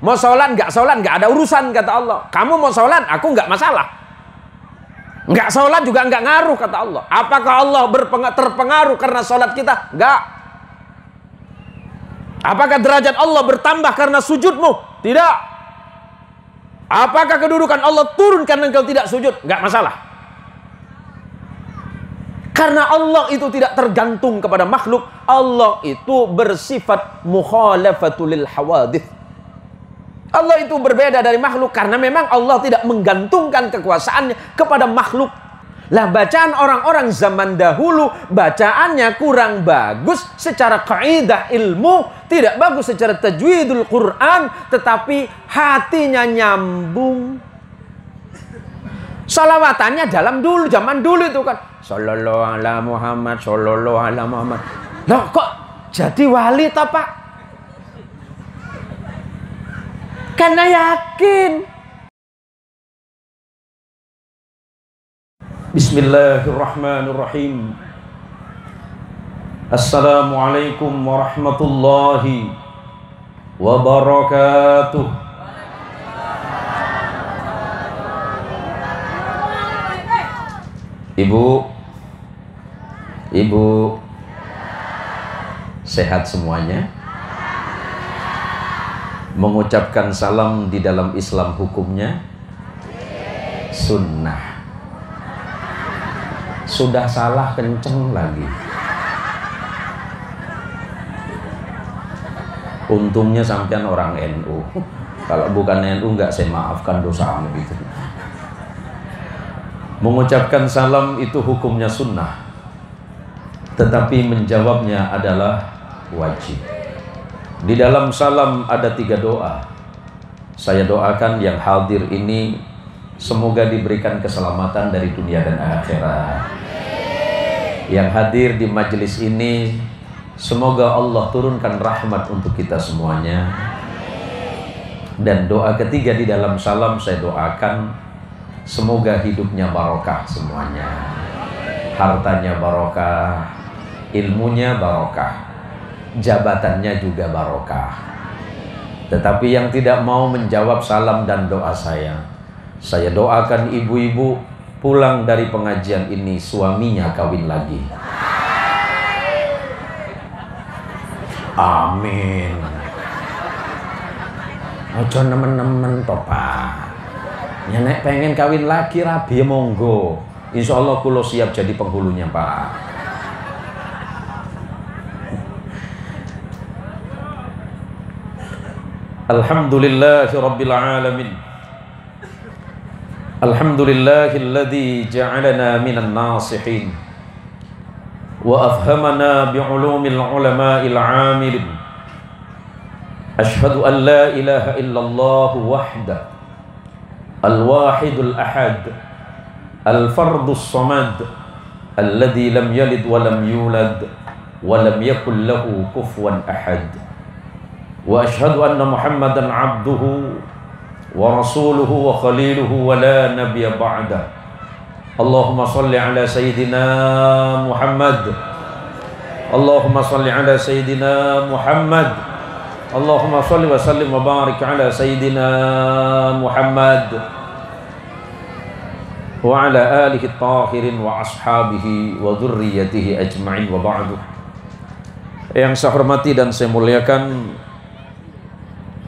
Mau sholat, nggak ada urusan, kata Allah. Kamu mau sholat, aku nggak masalah. Nggak sholat juga nggak ngaruh, kata Allah. Apakah Allah terpengaruh karena sholat kita? Nggak. Apakah derajat Allah bertambah karena sujudmu? Tidak. Apakah kedudukan Allah turun karena engkau tidak sujud? Nggak masalah. Karena Allah itu tidak tergantung kepada makhluk. Allah itu bersifat mukhalafatul lil hawadits. Allah itu berbeda dari makhluk karena memang Allah tidak menggantungkan kekuasaannya kepada makhluk. Lah bacaan orang-orang zaman dahulu bacaannya kurang bagus secara kaidah ilmu, tidak bagus secara tajwidul Quran, tetapi hatinya nyambung. Salawatannya dalam dulu, zaman dulu itu kan sallallahu ala Muhammad, sallallahu ala Muhammad. Loh kok jadi wali toh Pak? Karena yakin. Bismillahirrahmanirrahim. Assalamualaikum warahmatullahi wabarakatuh. Ibu, sehat semuanya? Mengucapkan salam di dalam Islam hukumnya sunnah. Sudah salah kenceng lagi. Untungnya sampean orang NU. Kalau bukan NU nggak saya maafkan dosamu gitu. Mengucapkan salam itu hukumnya sunnah, tetapi menjawabnya adalah wajib. Di dalam salam ada 3 doa. Saya doakan yang hadir ini semoga diberikan keselamatan dari dunia dan akhirat. Yang hadir di majelis ini semoga Allah turunkan rahmat untuk kita semuanya. Dan doa ketiga di dalam salam saya doakan semoga hidupnya barokah semuanya. Hartanya barokah, ilmunya barokah, jabatannya juga barokah. Tetapi yang tidak mau menjawab salam dan doa saya doakan ibu-ibu pulang dari pengajian ini suaminya kawin lagi. Amin. Ojo nemen-nemen toh Pak. Nek pengen kawin lagi rabi monggo. Insya Allah kulo siap jadi penghulunya Pak. Alhamdulillahi Rabbil Alamin. Alhamdulillahilladzi ja'alana minan nasihin wa afhamana bi'ulumil ulama'il 'amilin. Ashhadu an la ilaha illallah wahdah al-wahidul ahad al-fardus samad alladzi lam yalid wa lam yulad wa lam yakul lahu kufuwan ahad. Wa ashhadu anna Muhammadan abduhu wa rasuluhu wa khaliluhu wa la nabiyya ba'dah. Allahumma salli ala sayyidina Muhammad. Allahumma salli ala sayyidina Muhammad. Allahumma salli wa sallim wa barik ala sayyidina Muhammad wa ala alihi at-tahirin wa ashabihi wa dhurriyyatihi ajma'in wa ba'du. Yang saya hormati dan saya muliakan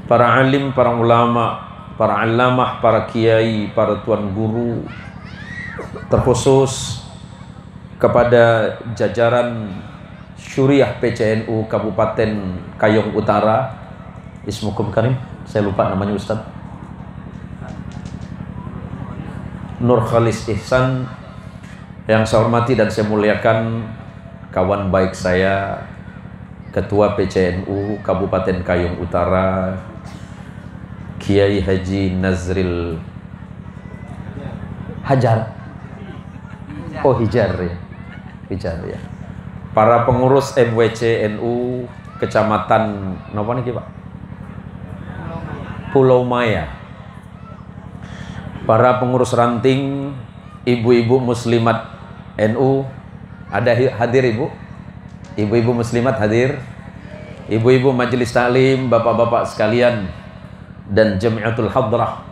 para alim, para ulama, para alamah, para kiai, para tuan guru, terkhusus kepada jajaran Syuriah PCNU Kabupaten Kayong Utara. Ismukum karim, saya lupa namanya Ustaz. Nur Khalis Ihsan. Yang saya hormati dan saya muliakan kawan baik saya, Ketua PCNU Kabupaten Kayong Utara, Kiai Haji Nazril Hajar. Oh Hijar ya. Hijar ya. Para pengurus MWC NU Kecamatan napa niki Pak? Pulau Maya. Para pengurus ranting, ibu-ibu muslimat NU, ada hadir Ibu? Ibu-ibu muslimat hadir? Ibu-ibu majelis taklim, bapak-bapak sekalian, dan Jamiatul Hadrah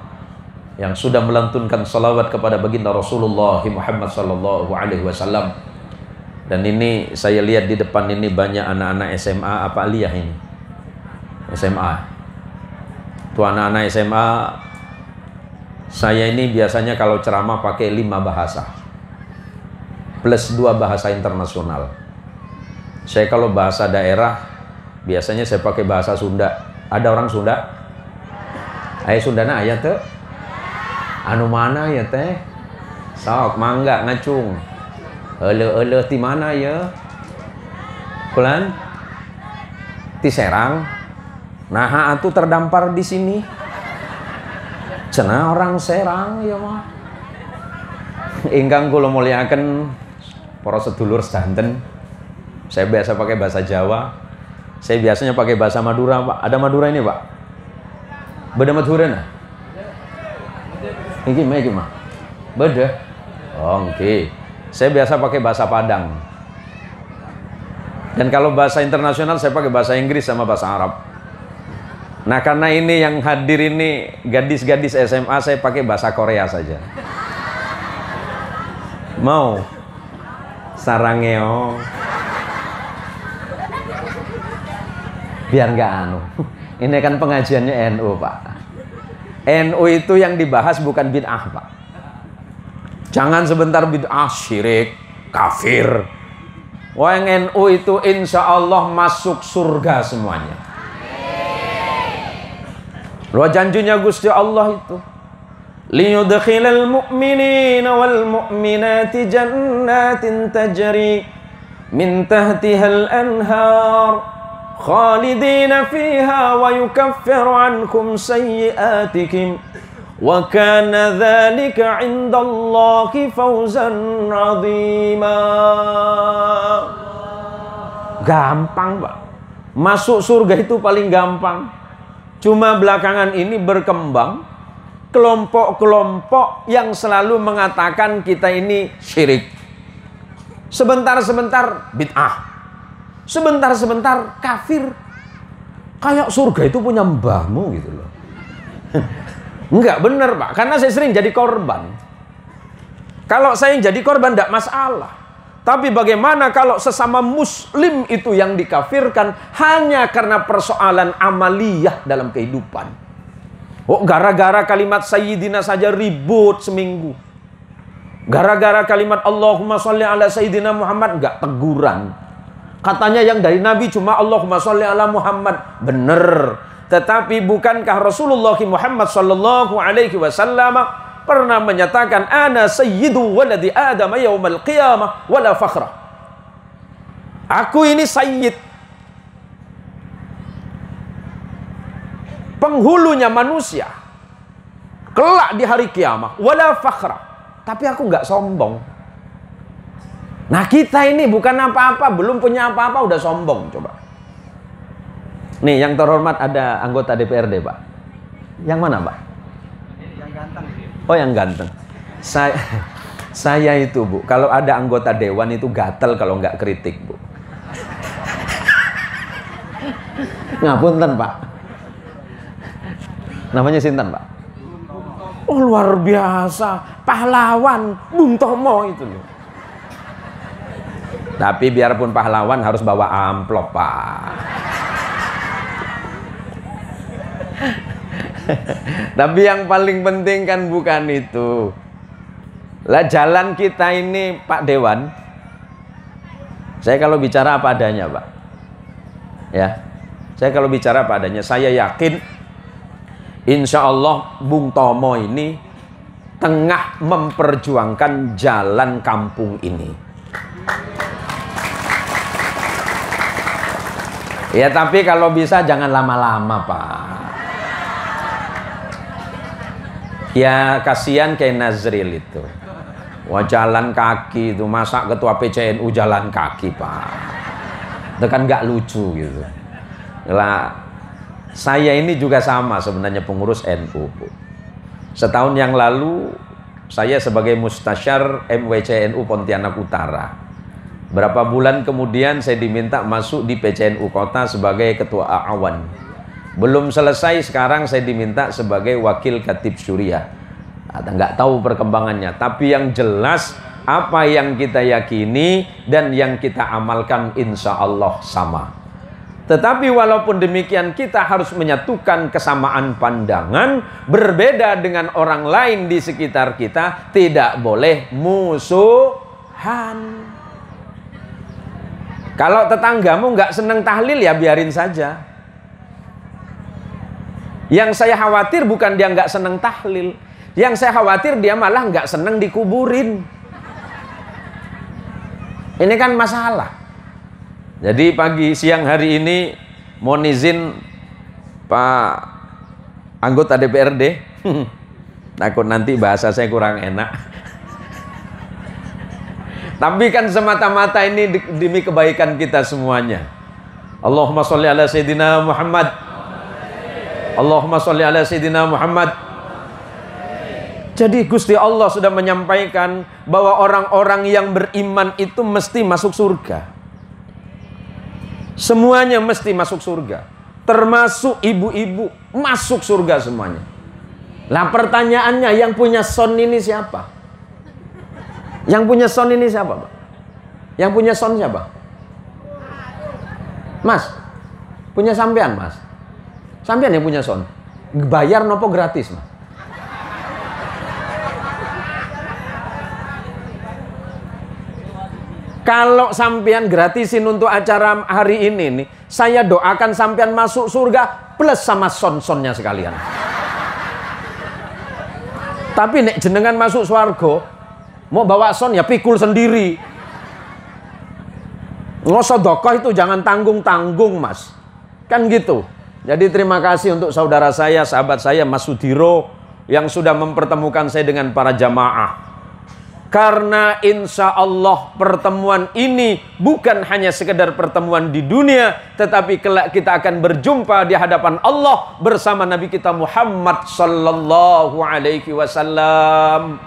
yang sudah melantunkan salawat kepada baginda Rasulullah Muhammad sallallahu alaihi wasallam. Dan ini saya lihat di depan ini banyak anak-anak SMA apa aliyah ini? SMA. Tuh anak-anak SMA, saya ini biasanya kalau ceramah pakai 5 bahasa plus 2 bahasa internasional. Saya kalau bahasa daerah biasanya saya pakai bahasa Sunda. Ada orang Sunda? Ayo Sundana aya teh? Anu mana ya teh? Sok mangga ngacung. Ele ti mana ya? Kulan? Ti Serang. Nah, atuh terdampar di sini. Cenah orang Serang ya mah. Ingkang kula mulyakaken para sedulur sedanten. Saya biasa pakai bahasa Jawa. Saya biasanya pakai bahasa Madura, Pak. Ada Madura ini, Pak? Beda Madura nah? Iki mah. Beda. Oh, oke. Saya biasa pakai bahasa Padang. Dan kalau bahasa internasional saya pakai bahasa Inggris sama bahasa Arab. Nah, karena ini yang hadir ini gadis-gadis SMA, saya pakai bahasa Korea saja. Mau? Sarangeo. Biar nggak anu. Ini kan pengajiannya NU, Pak. NU itu yang dibahas bukan bid'ah, Pak. Jangan sebentar bid'ah, syirik, kafir. Wah, yang NU itu insya Allah masuk surga semuanya. Luar janjinya Gusti Allah itu. Liyudkhilal mu'minina wal mu'minati jannatin tajri min tahtihal anhar khalidina fiha wa yukaffiru ankum sayyi'atikum wa kana dzalika 'indallahi fawzan 'azima. Gampang, Pak. Masuk surga itu paling gampang. Cuma belakangan ini berkembang kelompok-kelompok yang selalu mengatakan kita ini syirik. Sebentar-sebentar bid'ah. Sebentar-sebentar kafir. Kayak surga itu punya mbahmu gitu loh. Enggak benar, Pak. Karena saya sering jadi korban. Kalau saya yang jadi korban tidak masalah. Tapi bagaimana kalau sesama muslim itu yang dikafirkan hanya karena persoalan amaliyah dalam kehidupan? Oh, gara-gara kalimat Sayyidina saja ribut seminggu. Gara-gara kalimat Allahumma sholli ala Sayyidina Muhammad enggak teguran. Katanya yang dari Nabi cuma Allahumma sholli ala Muhammad. Bener. Tetapi bukankah Rasulullah Muhammad sallallahu alaihi wasallam pernah menyatakan ana sayyidu waladi Adam yaumal qiyamah wala fakhra. Aku ini sayyid, penghulunya manusia kelak di hari kiamat, wala fakhra, tapi aku nggak sombong. Nah, kita ini bukan apa-apa, belum punya apa-apa udah sombong. Coba nih, yang terhormat ada anggota DPRD, Pak. Yang mana, Pak? Yang ganteng. Oh, yang ganteng. Saya itu, Bu, kalau ada anggota dewan itu gatel kalau nggak kritik, Bu. Ngapunten, Pak. Namanya sinten, Pak? Oh, luar biasa, pahlawan Bung Tomo itu loh. Tapi biarpun pahlawan harus bawa amplop, Pak. Tapi yang paling penting kan bukan itu. Lah, jalan kita ini, Pak Dewan, saya kalau bicara apa adanya, Pak. Ya, saya kalau bicara apa adanya, saya yakin insya Allah Bung Tomo ini tengah memperjuangkan jalan kampung ini. Ya, tapi kalau bisa jangan lama-lama, Pak. Ya, kasihan kayak Nazril itu. Wah, jalan kaki itu, masa ketua PCNU jalan kaki, Pak. Itu kan nggak lucu gitu. Lah, saya ini juga sama sebenarnya pengurus NU. Setahun yang lalu saya sebagai mustasyar MWCNU Pontianak Utara. Berapa bulan kemudian saya diminta masuk di PCNU Kota sebagai ketua Awan. Belum selesai, sekarang saya diminta sebagai wakil Khatib Syuriah. Nggak tahu perkembangannya, tapi yang jelas apa yang kita yakini dan yang kita amalkan insya Allah sama. Tetapi walaupun demikian, kita harus menyatukan kesamaan pandangan. Berbeda dengan orang lain di sekitar kita, tidak boleh musuhan. Kalau tetanggamu nggak senang tahlil, ya biarin saja. Yang saya khawatir bukan dia nggak senang tahlil, yang saya khawatir dia malah nggak senang dikuburin. Ini kan masalah. Jadi siang hari ini mohon izin Pak anggota DPRD, takut nanti bahasa saya kurang enak. Tapi kan semata-mata ini demi kebaikan kita semuanya. Allahumma sholli ala Sayyidina Muhammad. Allahumma sholli ala Sayyidina Muhammad. Jadi Gusti Allah sudah menyampaikan bahwa orang-orang yang beriman itu mesti masuk surga. Semuanya mesti masuk surga. Termasuk ibu-ibu masuk surga semuanya. Lah pertanyaannya, yang punya son ini siapa? Yang punya son ini siapa, Pak? Yang punya son siapa? Mas, punya sampean, Mas? Sampean yang punya son? Bayar nopo gratis, Mas? Kalau sampean gratisin untuk acara hari ini nih, saya doakan sampean masuk surga plus sama son-sonnya sekalian. Tapi nek jenengan masuk swarga, mau bawa son ya pikul sendiri. Ngosodokoh itu jangan tanggung-tanggung, Mas. Kan gitu. Jadi terima kasih untuk saudara saya, sahabat saya Mas Sudiro yang sudah mempertemukan saya dengan para jamaah. Karena insya Allah pertemuan ini bukan hanya sekedar pertemuan di dunia, tetapi kelak kita akan berjumpa di hadapan Allah bersama Nabi kita Muhammad sallallahu alaihi wasallam.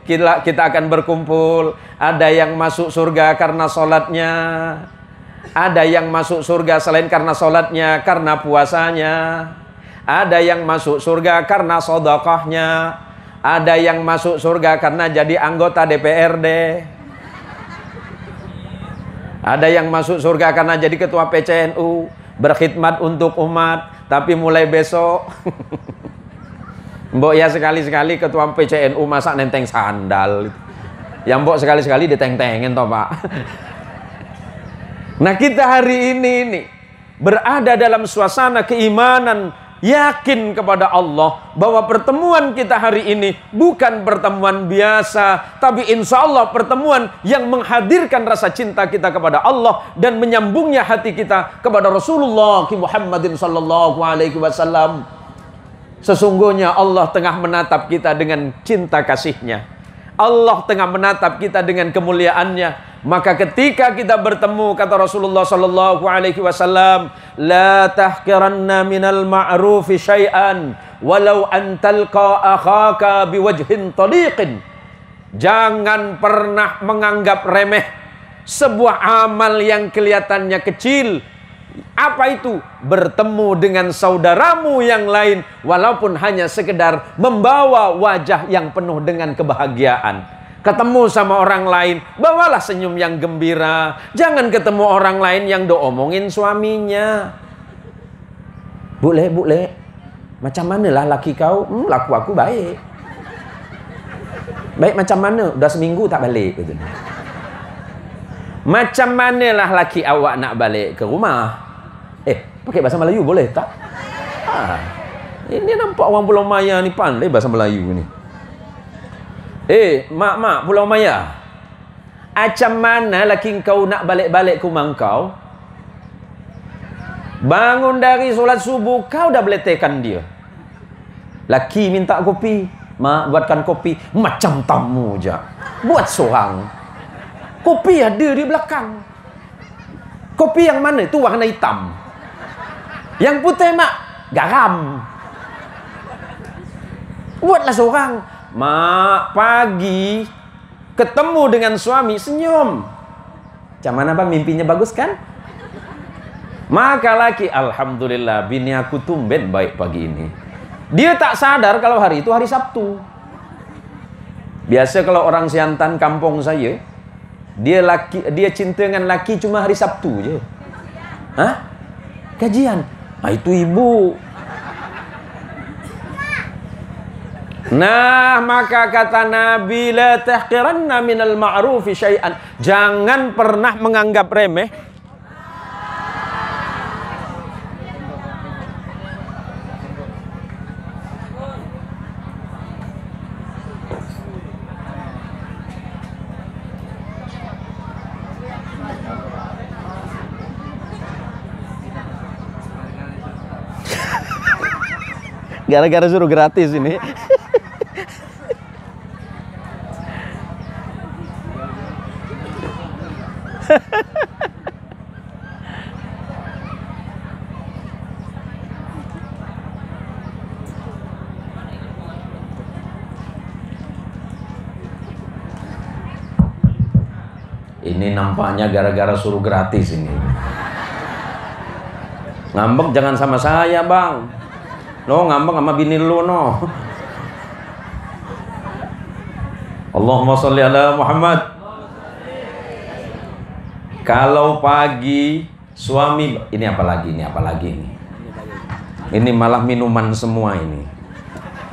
Kita akan berkumpul. Ada yang masuk surga karena sholatnya, ada yang masuk surga selain karena sholatnya, karena puasanya, ada yang masuk surga karena sedekahnya, ada yang masuk surga karena jadi anggota DPRD, ada yang masuk surga karena jadi ketua PCNU, berkhidmat untuk umat. Tapi mulai besok mbok ya sekali-sekali ketua PCNU masa nenteng sandal. Yang mbok sekali-sekali diteng-tengin toh, Pak. Nah, kita hari ini berada dalam suasana keimanan, yakin kepada Allah bahwa pertemuan kita hari ini bukan pertemuan biasa, tapi insya Allah pertemuan yang menghadirkan rasa cinta kita kepada Allah dan menyambungnya hati kita kepada Rasulullah Muhammadin sallallahu alaihi wasallam. Sesungguhnya Allah tengah menatap kita dengan cinta kasihnya. Allah tengah menatap kita dengan kemuliaannya. Maka ketika kita bertemu, kata Rasulullah sallallahu alaihi wasallam, la tahqiranna minal ma'rufi syai'an walau an talqa akhaka biwajhin taliqin. Jangan pernah menganggap remeh sebuah amal yang kelihatannya kecil. Apa itu? Bertemu dengan saudaramu yang lain walaupun hanya sekedar membawa wajah yang penuh dengan kebahagiaan. Ketemu sama orang lain, bawalah senyum yang gembira. Jangan ketemu orang lain yang omongin suaminya. Bule, macam mana lah laki kau? Laku aku baik. Baik macam mana? Udah seminggu tak balik. Gitu. Macam mana lah laki awak nak balik ke rumah? Pakai bahasa Melayu boleh tak? Ini nampak orang Pulau Maya ni pandai bahasa Melayu ni. Mak, Pulau Maya. Macam mana laki kau nak balik-balik ke rumah kau? Bangun dari solat subuh, kau dah beletekan dia. Laki minta kopi, mak buatkan kopi. Macam tamu je. Buat seorang. Kopi ada di belakang. Kopi yang mana? Itu warna hitam. Yang putih, mak, garam. Buatlah seorang. Mak pagi ketemu dengan suami, senyum. Macam mana, Bang? Mimpinya bagus kan? Maka laki, alhamdulillah bini aku tumben baik pagi ini. Dia tak sadar kalau hari itu hari Sabtu. Biasa kalau orang Siantan kampung saya, dia cinta dengan laki cuma hari Sabtu je. Hah? Kajian. Ah, itu ibu. Nah, maka kata Nabi, la tahqiranna minal ma'rufi syai'an. Jangan pernah menganggap remeh gara-gara suruh gratis ini. Ini nampaknya gara-gara suruh gratis ini. Ngambek jangan sama saya, Bang. Lo ngambek sama bini lu, no. Allahumma sholli ala Muhammad. Kalau pagi suami, ini apalagi ini. Ini malah minuman semua ini.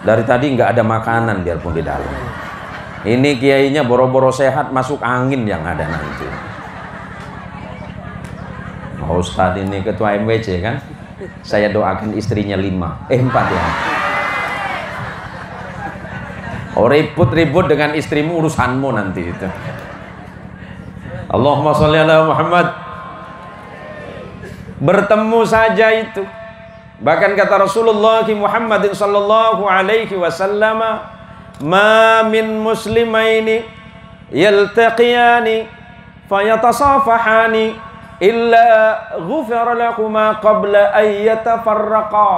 Dari tadi nggak ada makanan biarpun di dalam. Ini kiainya boro-boro sehat masuk angin yang ada nanti. Pak Ustadz ini ketua MWC kan? Saya doakan istrinya 5, 4 ya. Oh, ribut-ribut dengan istrimu urusanmu nanti itu. Allahumma sholli ala Muhammad. Bertemu saja itu. Bahkan kata Rasulullah Muhammadin sallallahu alaihi wasallam, ma min muslimaini yaltaqiyani fayatasafahani illa ghufira lakuma qabla an yatafarraqa.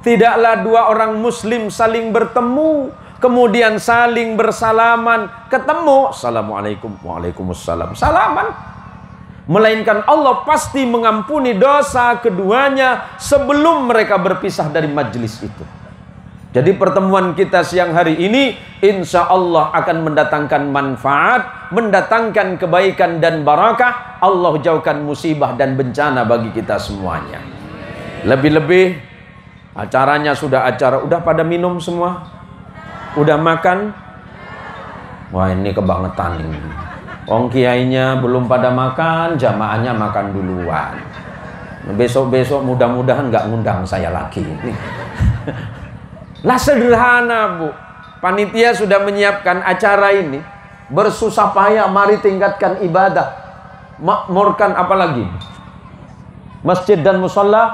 Tidaklah dua orang muslim saling bertemu kemudian saling bersalaman, ketemu assalamualaikum waalaikumsalam, salaman, melainkan Allah pasti mengampuni dosa keduanya sebelum mereka berpisah dari majelis itu. Jadi pertemuan kita siang hari ini insya Allah akan mendatangkan manfaat, mendatangkan kebaikan dan barakah. Allah jauhkan musibah dan bencana bagi kita semuanya. Lebih-lebih acaranya udah pada minum semua? Udah makan? Wah, ini kebangetan ini. Ong kiainya belum pada makan, jamaahnya makan duluan. Besok-besok mudah-mudahan nggak ngundang saya lagi. Lah sederhana, Bu. Panitia sudah menyiapkan acara ini. Bersusah payah mari tingkatkan ibadah. Makmurkan apa lagi? Masjid dan musalla.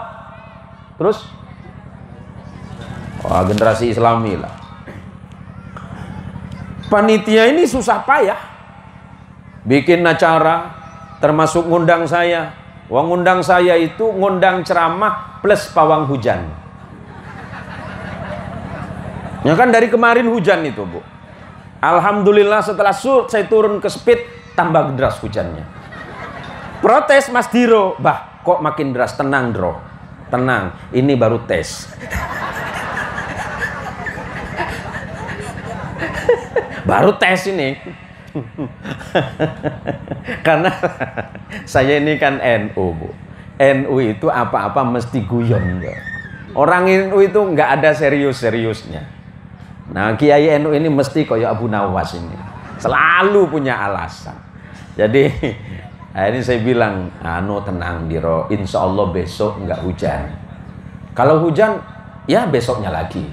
Terus? Wah, generasi Islami lah. Panitia ini susah payah bikin acara, termasuk ngundang saya. Wong ngundang saya itu ngundang ceramah plus pawang hujan. Ya kan dari kemarin hujan itu, Bu. Alhamdulillah setelah saya turun ke speed tambah deras hujannya. Protes Mas Diro, "Bah, kok makin deras?" Tenang, Dro. Tenang, ini baru tes. Baru tes ini. Karena saya ini kan NU, Bu. NU itu apa-apa mesti guyon. Orang NU itu nggak ada serius-seriusnya. Nah, Kiai NU ini mesti koyo Abu Nawas ini. Selalu punya alasan. Jadi, ini saya bilang, tenang Diro, insya Allah besok nggak hujan. Kalau hujan, ya besoknya lagi.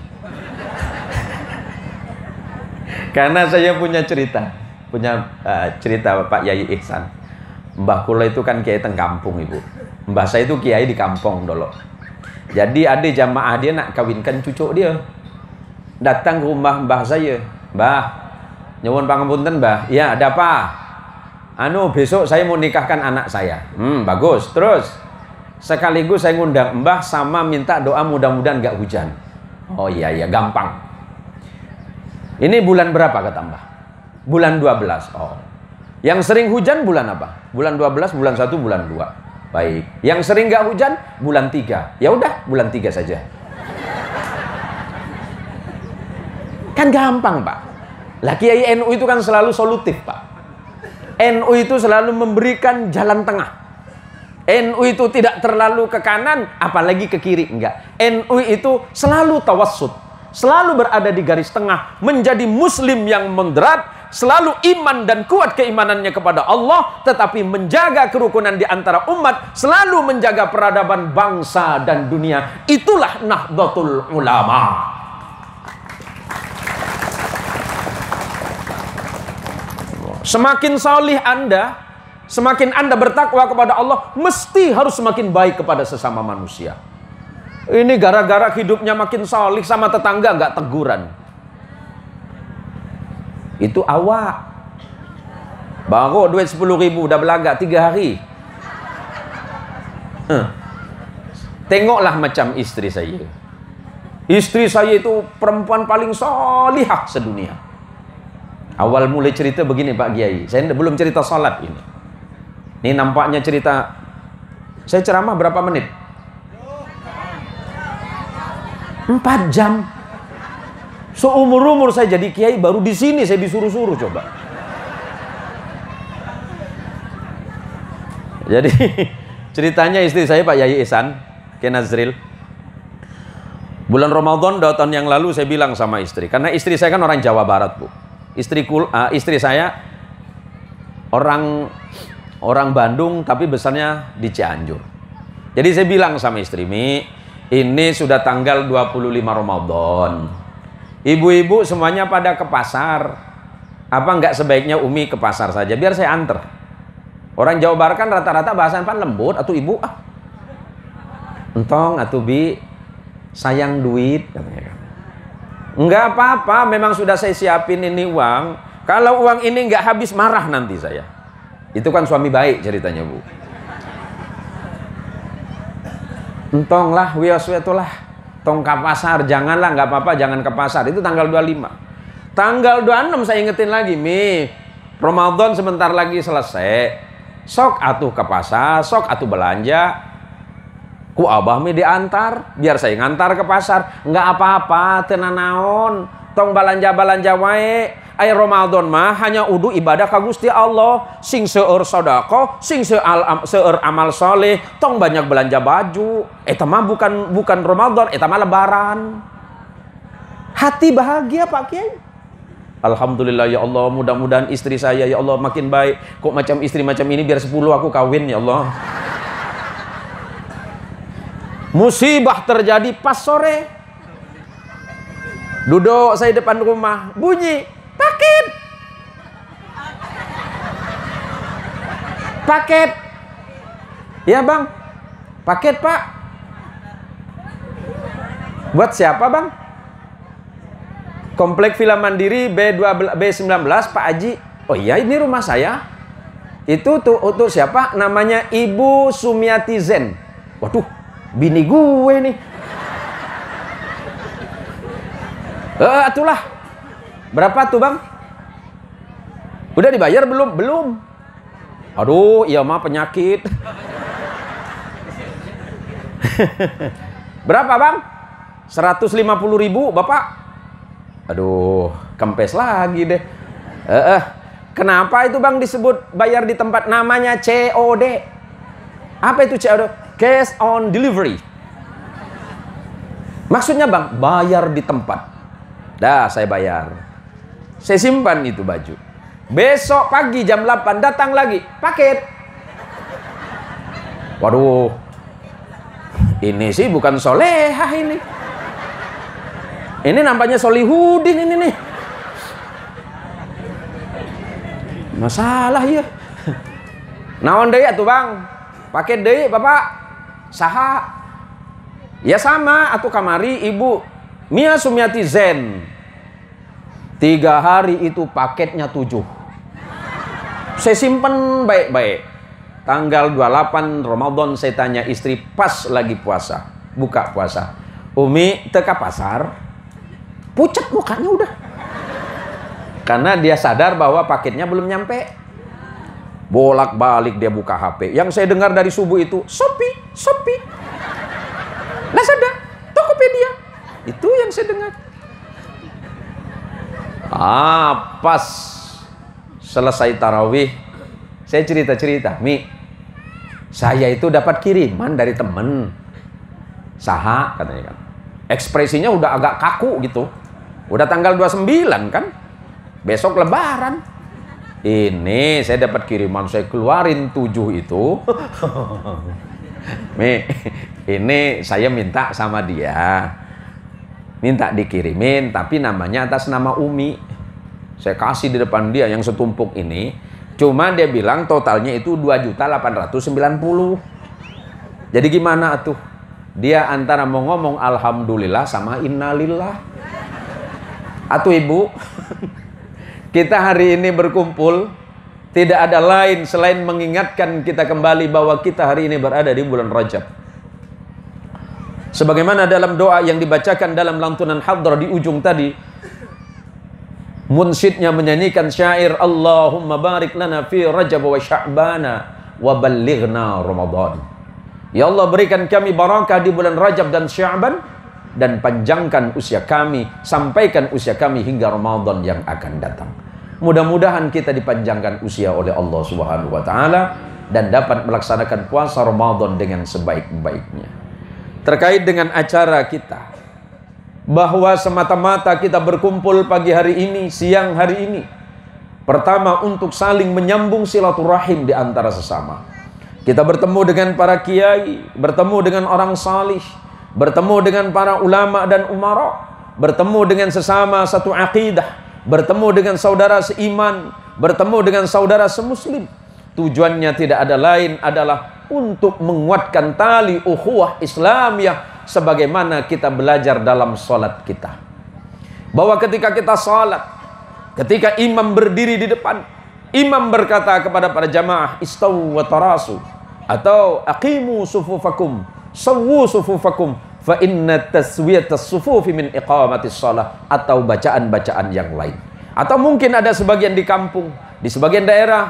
Karena saya punya cerita Pak Yai Ihsan. Mbah kula itu kan kiai teng kampung, Ibu. Mbah saya itu kiai di kampung dulu. Jadi ada jamaah dia nak kawinkan cucu dia. Datang ke rumah mbah saya. "Mbah, nyuwun pangapunten, Mbah. Ya, ada apa?" Besok saya mau nikahkan anak saya." Bagus. Terus sekaligus saya ngundang Mbah sama minta doa mudah-mudahan nggak hujan. "Oh iya, gampang. Ini bulan berapa?" kata Mbah. "Bulan 12. Oh. Yang sering hujan bulan apa?" "Bulan 12, bulan 1, bulan 2. Baik. Yang sering nggak hujan? Bulan 3. Ya udah, bulan 3 saja. Kan gampang, Pak. Lah Kiai NU itu kan selalu solutif, Pak. NU itu selalu memberikan jalan tengah. NU itu tidak terlalu ke kanan, apalagi ke kiri, enggak. NU itu selalu tawassut, selalu berada di garis tengah, menjadi muslim yang moderat, selalu iman dan kuat keimanannya kepada Allah, tetapi menjaga kerukunan di antara umat, selalu menjaga peradaban bangsa dan dunia. Itulah Nahdlatul Ulama. Semakin salih Anda, semakin Anda bertakwa kepada Allah, mesti harus semakin baik kepada sesama manusia. Ini gara-gara hidupnya makin salih, sama tetangga nggak teguran. Itu awak. Baru duit 10.000 udah belaga 3 hari. Tengoklah macam istri saya. Istri saya itu perempuan paling salihah sedunia. Awal mulai cerita begini Pak Kiai. Saya belum cerita salat ini. Ini nampaknya cerita. Saya ceramah berapa menit? 4 jam. Seumur-umur saya jadi kiai, baru di sini saya disuruh-suruh coba. Jadi ceritanya istri saya Pak Yai Ihsan Kiai Nazril. Bulan Ramadan 2 tahun yang lalu saya bilang sama istri, karena istri saya kan orang Jawa Barat, Bu. Istri saya orang Bandung tapi besarnya di Cianjur. Jadi saya bilang sama istri, Mi, ini sudah tanggal 25 Ramadan. Ibu-ibu semuanya pada ke pasar. Apa enggak sebaiknya Umi ke pasar saja biar saya anter? Orang Jawa Barat kan rata-rata bahasan pan lembut atau ibu entong atau bi sayang duit katanya. Enggak apa-apa, memang sudah saya siapin ini uang. Kalau uang ini enggak habis marah nanti saya. Itu kan suami baik ceritanya, Bu. Entonglah, wios-wetolah. Tong ke pasar, janganlah, enggak apa-apa, jangan ke pasar. Itu tanggal 25. Tanggal 26 saya ingetin lagi, Mi. Ramadan sebentar lagi selesai. Sok atuh ke pasar, sok atuh belanja. Ku abah mi diantar, biar saya ngantar ke pasar. Enggak apa-apa, tenan naon. Tong balanja-balanja wae. Aya Ramadan mah hanya udu ibadah ka Gusti Allah. Sing seueur sedekah, sing seueur amal soleh. Tong banyak belanja baju. Eta mah bukan Ramadan, eta mah lebaran. Hati bahagia Pak Kiai. Alhamdulillah ya Allah, mudah-mudahan istri saya ya Allah makin baik. Kok macam istri macam ini biar 10 aku kawin ya Allah. Musibah terjadi pas sore. Duduk saya depan rumah, bunyi paket. Paket. Ya Bang. Paket Pak. Buat siapa Bang? Komplek Villa Mandiri B19 Pak Haji. Oh iya, ini rumah saya. Itu tuh untuk siapa? Namanya Ibu Sumiati Zen. Waduh, bini gue nih. Itulah. Berapa tuh Bang? Udah dibayar belum? Belum. Aduh, iya mah penyakit. Berapa Bang? 150.000 Bapak. Aduh, kempes lagi deh. Kenapa itu Bang disebut bayar di tempat? Namanya COD. Apa itu COD? Cash on delivery. Maksudnya Bang, bayar di tempat. Dah, saya bayar. Saya simpan itu baju. Besok pagi jam 8 datang lagi, paket. Waduh. Ini sih bukan solehah ini. Ini nampaknya Solihudin ini nih. Masalah ya. Naon deui atuh Bang? Paket deui Bapak. Saha? Ya sama atuh kamari Ibu Mia Sumiati Zen. 3 hari itu paketnya 7. Saya simpen baik-baik. Tanggal 28 Ramadan saya tanya istri pas lagi puasa, buka puasa. Umi teka pasar, pucat mukanya udah. Karena dia sadar bahwa paketnya belum nyampe. Bolak-balik dia buka HP. Yang saya dengar dari subuh itu Shopee, Lazada, Tokopedia. Itu yang saya dengar. Pas selesai tarawih, saya cerita-cerita, Mi, saya itu dapat kiriman dari temen. Saha katanya kan. Ekspresinya udah agak kaku gitu. Udah tanggal 29 kan. Besok lebaran. Ini saya dapat kiriman, saya keluarin 7 itu. Mi, ini saya minta sama dia. Minta dikirimin, tapi namanya atas nama Umi. Saya kasih di depan dia yang setumpuk ini. Cuma dia bilang totalnya itu 2.890.000. Jadi gimana tuh? Dia antara mau ngomong alhamdulillah sama innalillah. Atuh ibu, kita hari ini berkumpul tidak ada lain selain mengingatkan kita kembali bahwa kita hari ini berada di bulan Rajab. Sebagaimana dalam doa yang dibacakan dalam lantunan hadrar di ujung tadi, munsyidnya menyanyikan syair Allahumma barik lana fi Rajab wa Sya'bana wa ballighna Ramadan. Ya Allah, berikan kami barakah di bulan Rajab dan Sya'ban, dan panjangkan usia kami, sampaikan usia kami hingga Ramadan yang akan datang. Mudah-mudahan kita dipanjangkan usia oleh Allah Subhanahu wa taala dan dapat melaksanakan puasa Ramadan dengan sebaik-baiknya. Terkait dengan acara kita, bahwa semata-mata kita berkumpul pagi hari ini, siang hari ini, pertama untuk saling menyambung silaturahim di antara sesama. Kita bertemu dengan para kiai, bertemu dengan orang salih, bertemu dengan para ulama dan umara, bertemu dengan sesama satu akidah, bertemu dengan saudara seiman, bertemu dengan saudara semuslim. Tujuannya tidak ada lain adalah untuk menguatkan tali ukhuwah Islamiyah sebagaimana kita belajar dalam salat kita. Bahwa ketika kita salat, ketika imam berdiri di depan, imam berkata kepada para jamaah, istawu wa tarasu, atau aqimu sufufakum, sawwu sufufakum, fa inna taswiyatas sufufi min iqamatis shalah, atau bacaan-bacaan yang lain. Atau mungkin ada sebagian di kampung, di sebagian daerah,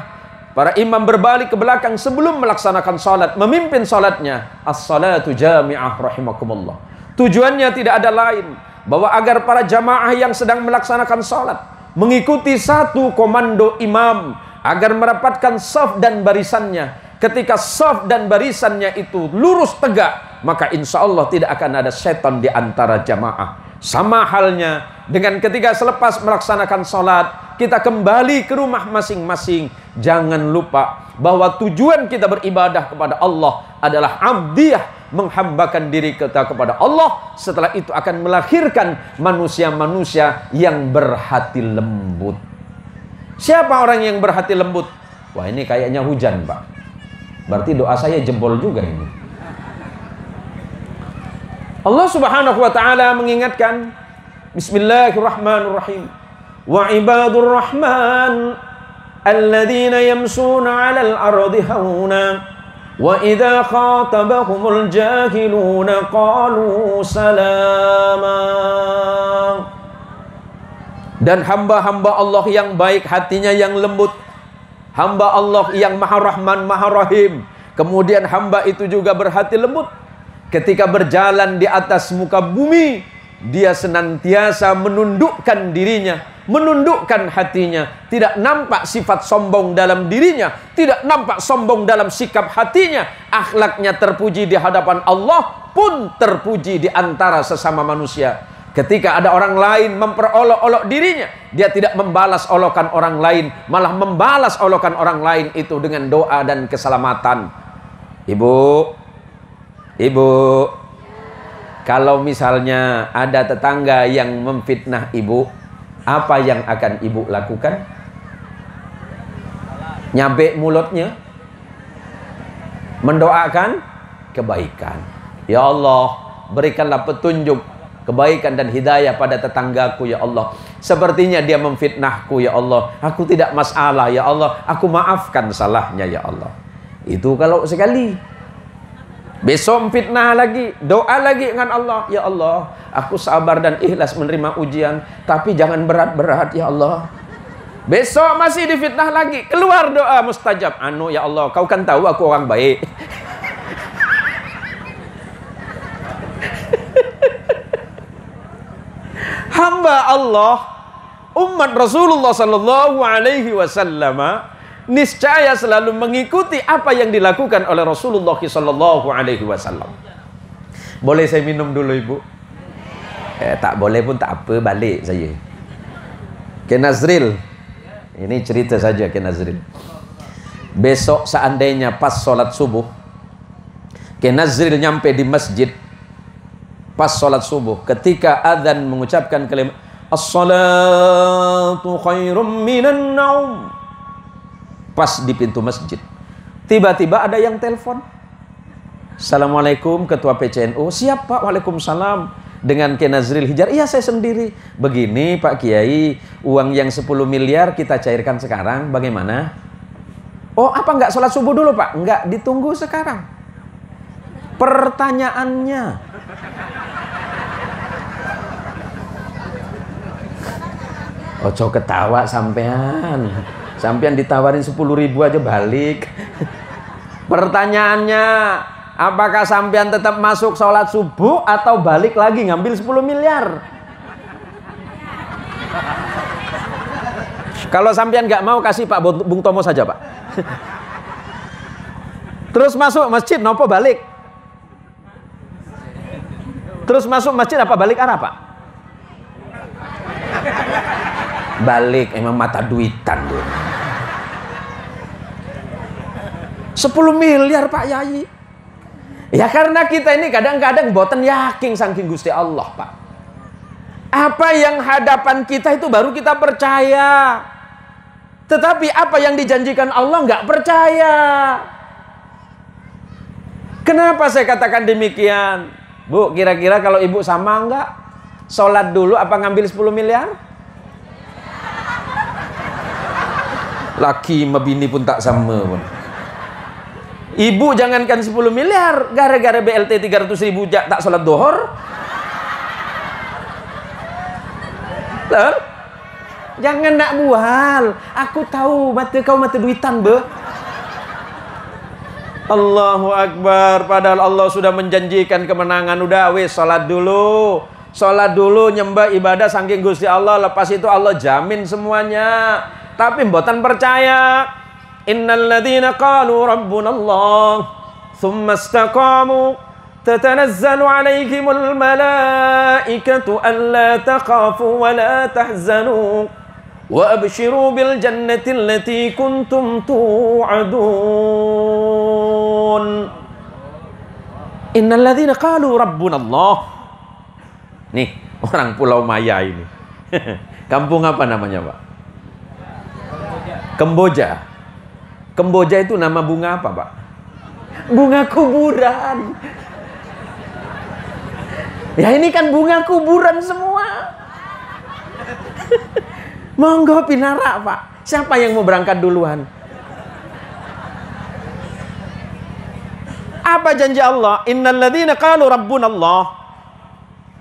para imam berbalik ke belakang sebelum melaksanakan salat, memimpin salatnya, as-salatu jami'ah rahimakumullah. Tujuannya tidak ada lain bahwa agar para jamaah yang sedang melaksanakan salat mengikuti satu komando imam agar merapatkan shaf dan barisannya. Ketika shaf dan barisannya itu lurus tegak, maka insya Allah tidak akan ada setan di antara jamaah. Sama halnya dengan ketika selepas melaksanakan salat, kita kembali ke rumah masing-masing. Jangan lupa bahwa tujuan kita beribadah kepada Allah adalah abdiyah, menghambakan diri kita kepada Allah. Setelah itu akan melahirkan manusia-manusia yang berhati lembut. Siapa orang yang berhati lembut? Wah, ini kayaknya hujan, Pak. Berarti doa saya jebol juga ini. Allah Subhanahu wa taala mengingatkan, Bismillahirrahmanirrahim. Wa ibadur rahman alladzina yamshuna 'alal ardi hauna wa idza khatabahumul jahiluna qalu salama. Dan hamba-hamba Allah yang baik hatinya, yang lembut, hamba Allah yang maha rahman, maha rahim, kemudian hamba itu juga berhati lembut. Ketika berjalan di atas muka bumi, dia senantiasa menundukkan dirinya, menundukkan hatinya. Tidak nampak sifat sombong dalam dirinya, tidak nampak sombong dalam sikap hatinya. Akhlaknya terpuji di hadapan Allah, pun terpuji di antara sesama manusia. Ketika ada orang lain memperolok-olok dirinya, dia tidak membalas olokan orang lain, malah membalas olokan orang lain itu dengan doa dan keselamatan. Ibu, kalau misalnya ada tetangga yang memfitnah ibu, apa yang akan ibu lakukan? Nyabek mulutnya, mendoakan kebaikan. Ya Allah, berikanlah petunjuk kebaikan dan hidayah pada tetanggaku ya Allah. Sepertinya dia memfitnahku ya Allah. Aku tidak masalah ya Allah. Aku maafkan salahnya ya Allah. Itu kalau sekali. Besok fitnah lagi, doa lagi dengan Allah. Ya Allah, aku sabar dan ikhlas menerima ujian, tapi jangan berat-berat ya Allah. Besok masih difitnah lagi, keluar doa mustajab. Anu, ya Allah, kau kan tahu aku orang baik. Hamba Allah, umat Rasulullah sallallahu alaihi wasallam niscaya selalu mengikuti apa yang dilakukan oleh Rasulullah sallallahu alaihi wasallam. Boleh saya minum dulu, Ibu? Tak boleh pun tak apa, balik saya. Ke Nazril, ini cerita saja ke Nazril. Besok seandainya pas sholat subuh, ke Nazril nyampe di masjid pas sholat subuh, ketika adzan mengucapkan kalimat as-salatu khairum minan naum, pas di pintu masjid, tiba-tiba ada yang telepon. Assalamualaikum, ketua PCNU. Siapa? Waalaikumsalam. Dengan Kiai Nazril Hijar. Iya, saya sendiri. Begini Pak Kiai, uang yang 10 miliar kita cairkan sekarang, bagaimana? Oh, apa enggak sholat subuh dulu Pak? Enggak, ditunggu sekarang. Pertanyaannya, ojo ketawa sampean. Sampean ditawarin 10.000 aja balik. Pertanyaannya, apakah sampean tetap masuk sholat subuh atau balik lagi ngambil 10 miliar? Kalau sampean nggak mau, kasih Pak Bung Tomo saja Pak. Terus masuk masjid, nopo balik? Terus masuk masjid apa balik arah Pak? Balik, emang mata duitan dia. 10 miliar Pak Yai. Ya karena kita ini kadang-kadang boten yakin saking Gusti Allah Pak. Apa yang hadapan kita itu baru kita percaya. Tetapi apa yang dijanjikan Allah nggak percaya. Kenapa saya katakan demikian? Bu, kira-kira kalau ibu sama nggak? Sholat dulu apa ngambil 10 miliar? Laki mebini pun tak sama pun. Ibu jangankan 10 miliar, gara-gara BLT 300.000 tak sholat dohor. Loh? Jangan nak bual. Aku tahu mata kau mata duitan be. Allahu Akbar. Padahal Allah sudah menjanjikan kemenangan. Udah wis sholat dulu. Sholat dulu, nyembah ibadah saking Gusti Allah. Lepas itu Allah jamin semuanya. Tapi mboten percaya. Innal ladzina qalu rabbuna Allah thumma istaqamu tatanazzalu alaihimul malaikatu alla takhafu wa la tahzanu wa abshiru bil jannati allati kuntum tu'adun. Innal ladzina qalu rabbuna Allah. Nih, orang Pulau Maya ini. Kampung apa namanya, Pak? Kamboja. Kamboja itu nama bunga apa, Pak? Bunga kuburan. Ya ini kan bunga kuburan semua. Monggo pinara, Pak. Siapa yang mau berangkat duluan? Apa janji Allah? Innal ladzina qalu rabbunallah.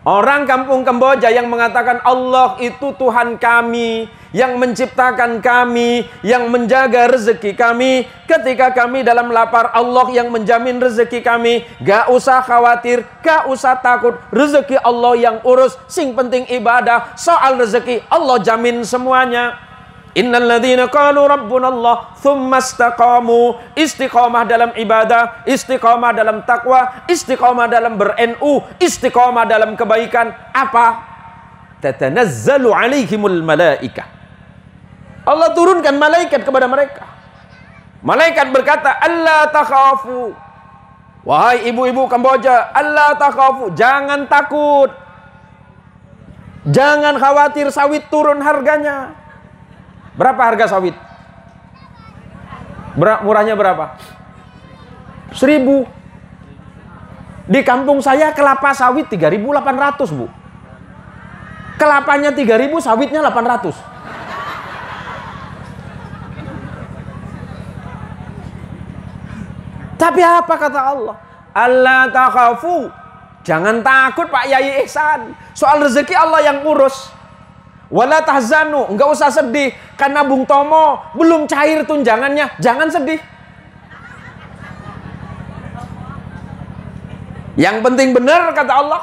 Orang kampung Kamboja yang mengatakan Allah itu Tuhan kami, yang menciptakan kami, yang menjaga rezeki kami. Ketika kami dalam lapar, Allah yang menjamin rezeki kami. Gak usah khawatir, gak usah takut. Rezeki Allah yang urus. Sing penting ibadah. Soal rezeki Allah jamin semuanya. Innal ladzina qalu rabbunallah tsumma istaqamu. Istiqamah dalam ibadah, istiqamah dalam takwa, istiqamah dalam ber-NU, istiqamah dalam kebaikan. Apa? Tatanazzalu alaihimul malaikah. Allah turunkan malaikat kepada mereka. Malaikat berkata, "Allah takhafu." Wahai ibu-ibu Kamboja, Allah takhafu, jangan takut. Jangan khawatir sawit turun harganya. Berapa harga sawit? Murahnya berapa? 1.000. Di kampung saya kelapa sawit 3.800, Bu. Kelapanya 3.000, sawitnya 800. Tapi apa kata Allah? Allah takhafu. Jangan takut Pak Yai Ihsan. Soal rezeki Allah yang urus. Wala tahzanu, enggak usah sedih karena Bung Tomo belum cair tunjangannya. Jangan sedih. Yang penting benar kata Allah.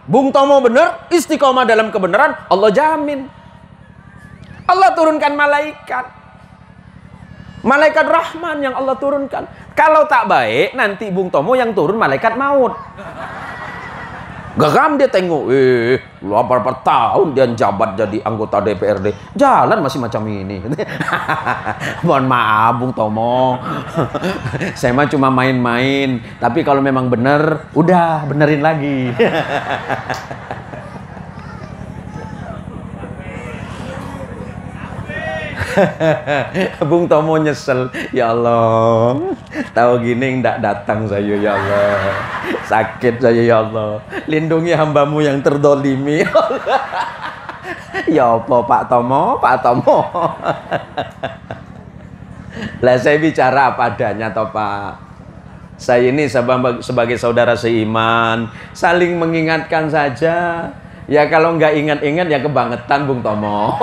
Bung Tomo benar, istiqomah dalam kebenaran, Allah jamin. Allah turunkan malaikat. Malaikat Rahman yang Allah turunkan. Kalau tak baik, nanti Bung Tomo yang turun malaikat maut. Gagam dia tengok, berapa tahun dia jabat jadi anggota DPRD, jalan masih macam ini. Mohon maaf Bung Tomo, saya mah cuma main-main. Tapi kalau memang bener, udah benerin lagi. Bung Tomo nyesel, ya Allah, tahu gini ndak datang saya, ya Allah, sakit saya, ya Allah, lindungi hambamu yang terdolimi. Ya apa Pak Tomo, Pak Tomo. Lah saya bicara apa adanya toh Pak. Saya ini sebagai saudara seiman, saling mengingatkan saja. Ya kalau nggak ingat-ingat ya kebangetan Bung Tomo.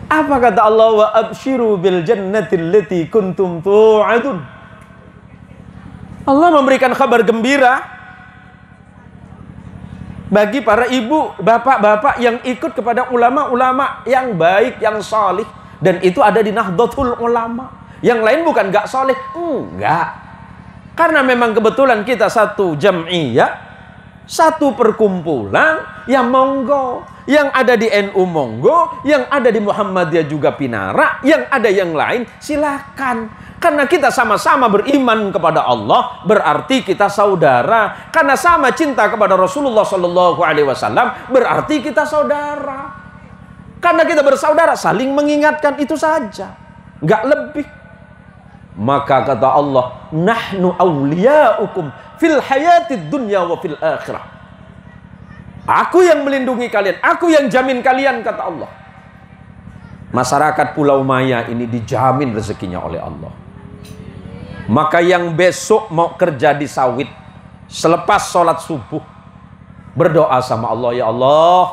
Apa kata Allah, wa abshiru bil jannati allati kuntum tu'adun. Allah memberikan kabar gembira bagi para ibu, bapak-bapak yang ikut kepada ulama-ulama yang baik, yang salih, dan itu ada di Nahdlatul Ulama. Yang lain bukan enggak salih, enggak. Karena memang kebetulan kita satu jam'iyah, satu perkumpulan, yang monggo, yang ada di NU monggo, yang ada di Muhammadiyah juga pinara, yang ada yang lain silakan. Karena kita sama-sama beriman kepada Allah, berarti kita saudara. Karena sama cinta kepada Rasulullah Sallallahu Alaihi Wasallam, berarti kita saudara. Karena kita bersaudara, saling mengingatkan, itu saja, nggak lebih. Maka kata Allah, nahnu awliyaukum fil hayatid dunya wa fil akhirah. Aku yang melindungi kalian, aku yang jamin kalian, kata Allah. Masyarakat Pulau Maya ini dijamin rezekinya oleh Allah. Maka yang besok mau kerja di sawit, selepas sholat subuh, berdoa sama Allah, ya Allah,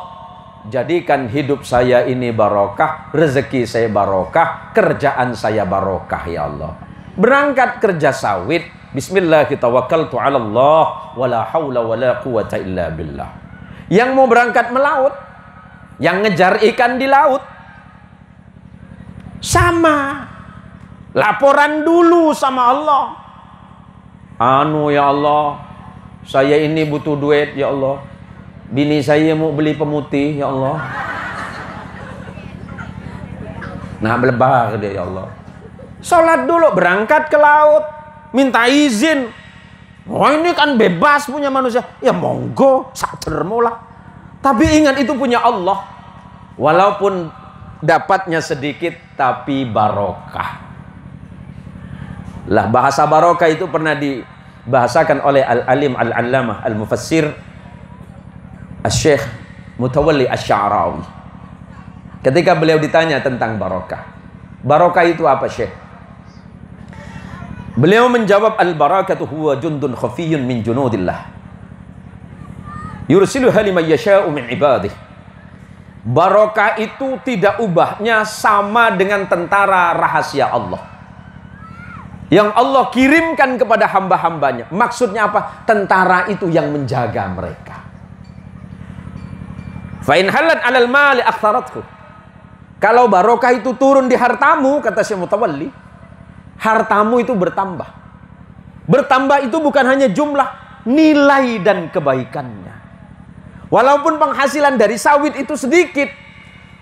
jadikan hidup saya ini barokah, rezeki saya barokah, kerjaan saya barokah, ya Allah. Berangkat kerja sawit, bismillah kita tawakkaltu ala Allah, wala hawla wala quwata illa billah. Yang mau berangkat melaut, yang ngejar ikan di laut, sama, laporan dulu sama Allah. Anu ya Allah, saya ini butuh duit ya Allah, bini saya mau beli pemutih ya Allah. Nah belebar dia, ya Allah. Sholat dulu, berangkat ke laut, minta izin. Oh ini kan bebas punya manusia, ya monggo, sadermu lah. Tapi ingat itu punya Allah. Walaupun dapatnya sedikit, tapi barokah. Lah bahasa barokah itu pernah dibahasakan oleh Al-Alim Al-Allamah Al-Mufassir Al-Syekh Mutawalli Asy-Sya'rawi. Ketika beliau ditanya tentang barokah, barokah itu apa Syekh? Beliau menjawab, al-barakatuh huwa jundun khafiyyun min junudillah yursiluha liman yasha'u min ibadih. Barokah itu tidak ubahnya sama dengan tentara rahasia Allah yang Allah kirimkan kepada hamba-hambanya. Maksudnya apa? Tentara itu yang menjaga mereka. Fa in halat 'alal mali aktharathu. Kalau barokah itu turun di hartamu, kata Syekh Mutawalli, hartamu itu bertambah. Bertambah itu bukan hanya jumlah, nilai dan kebaikannya. Walaupun penghasilan dari sawit itu sedikit,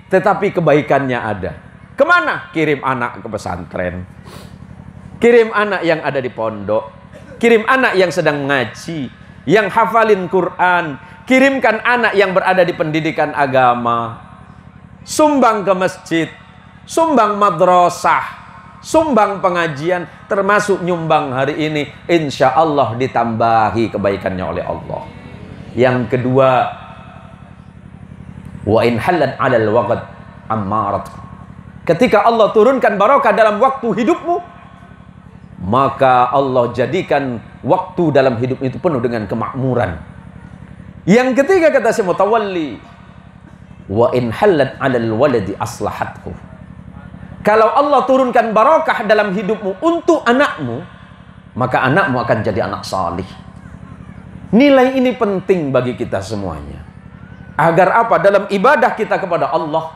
tetapi kebaikannya ada. Kemana? Kirim anak ke pesantren, kirim anak yang ada di pondok, kirim anak yang sedang ngaji, yang hafalin Quran, kirimkan anak yang berada di pendidikan agama, sumbang ke masjid, sumbang madrasah, sumbang pengajian, termasuk nyumbang hari ini, insya Allah ditambahi kebaikannya oleh Allah. Yang kedua, wa in halat 'alal waqt ammarat. Ketika Allah turunkan barokah dalam waktu hidupmu, maka Allah jadikan waktu dalam hidup itu penuh dengan kemakmuran. Yang ketiga kata si Mutawalli, wa in halat 'alal waladi aslahathu. Kalau Allah turunkan barakah dalam hidupmu untuk anakmu, maka anakmu akan jadi anak salih. Nilai ini penting bagi kita semuanya. Agar apa? Dalam ibadah kita kepada Allah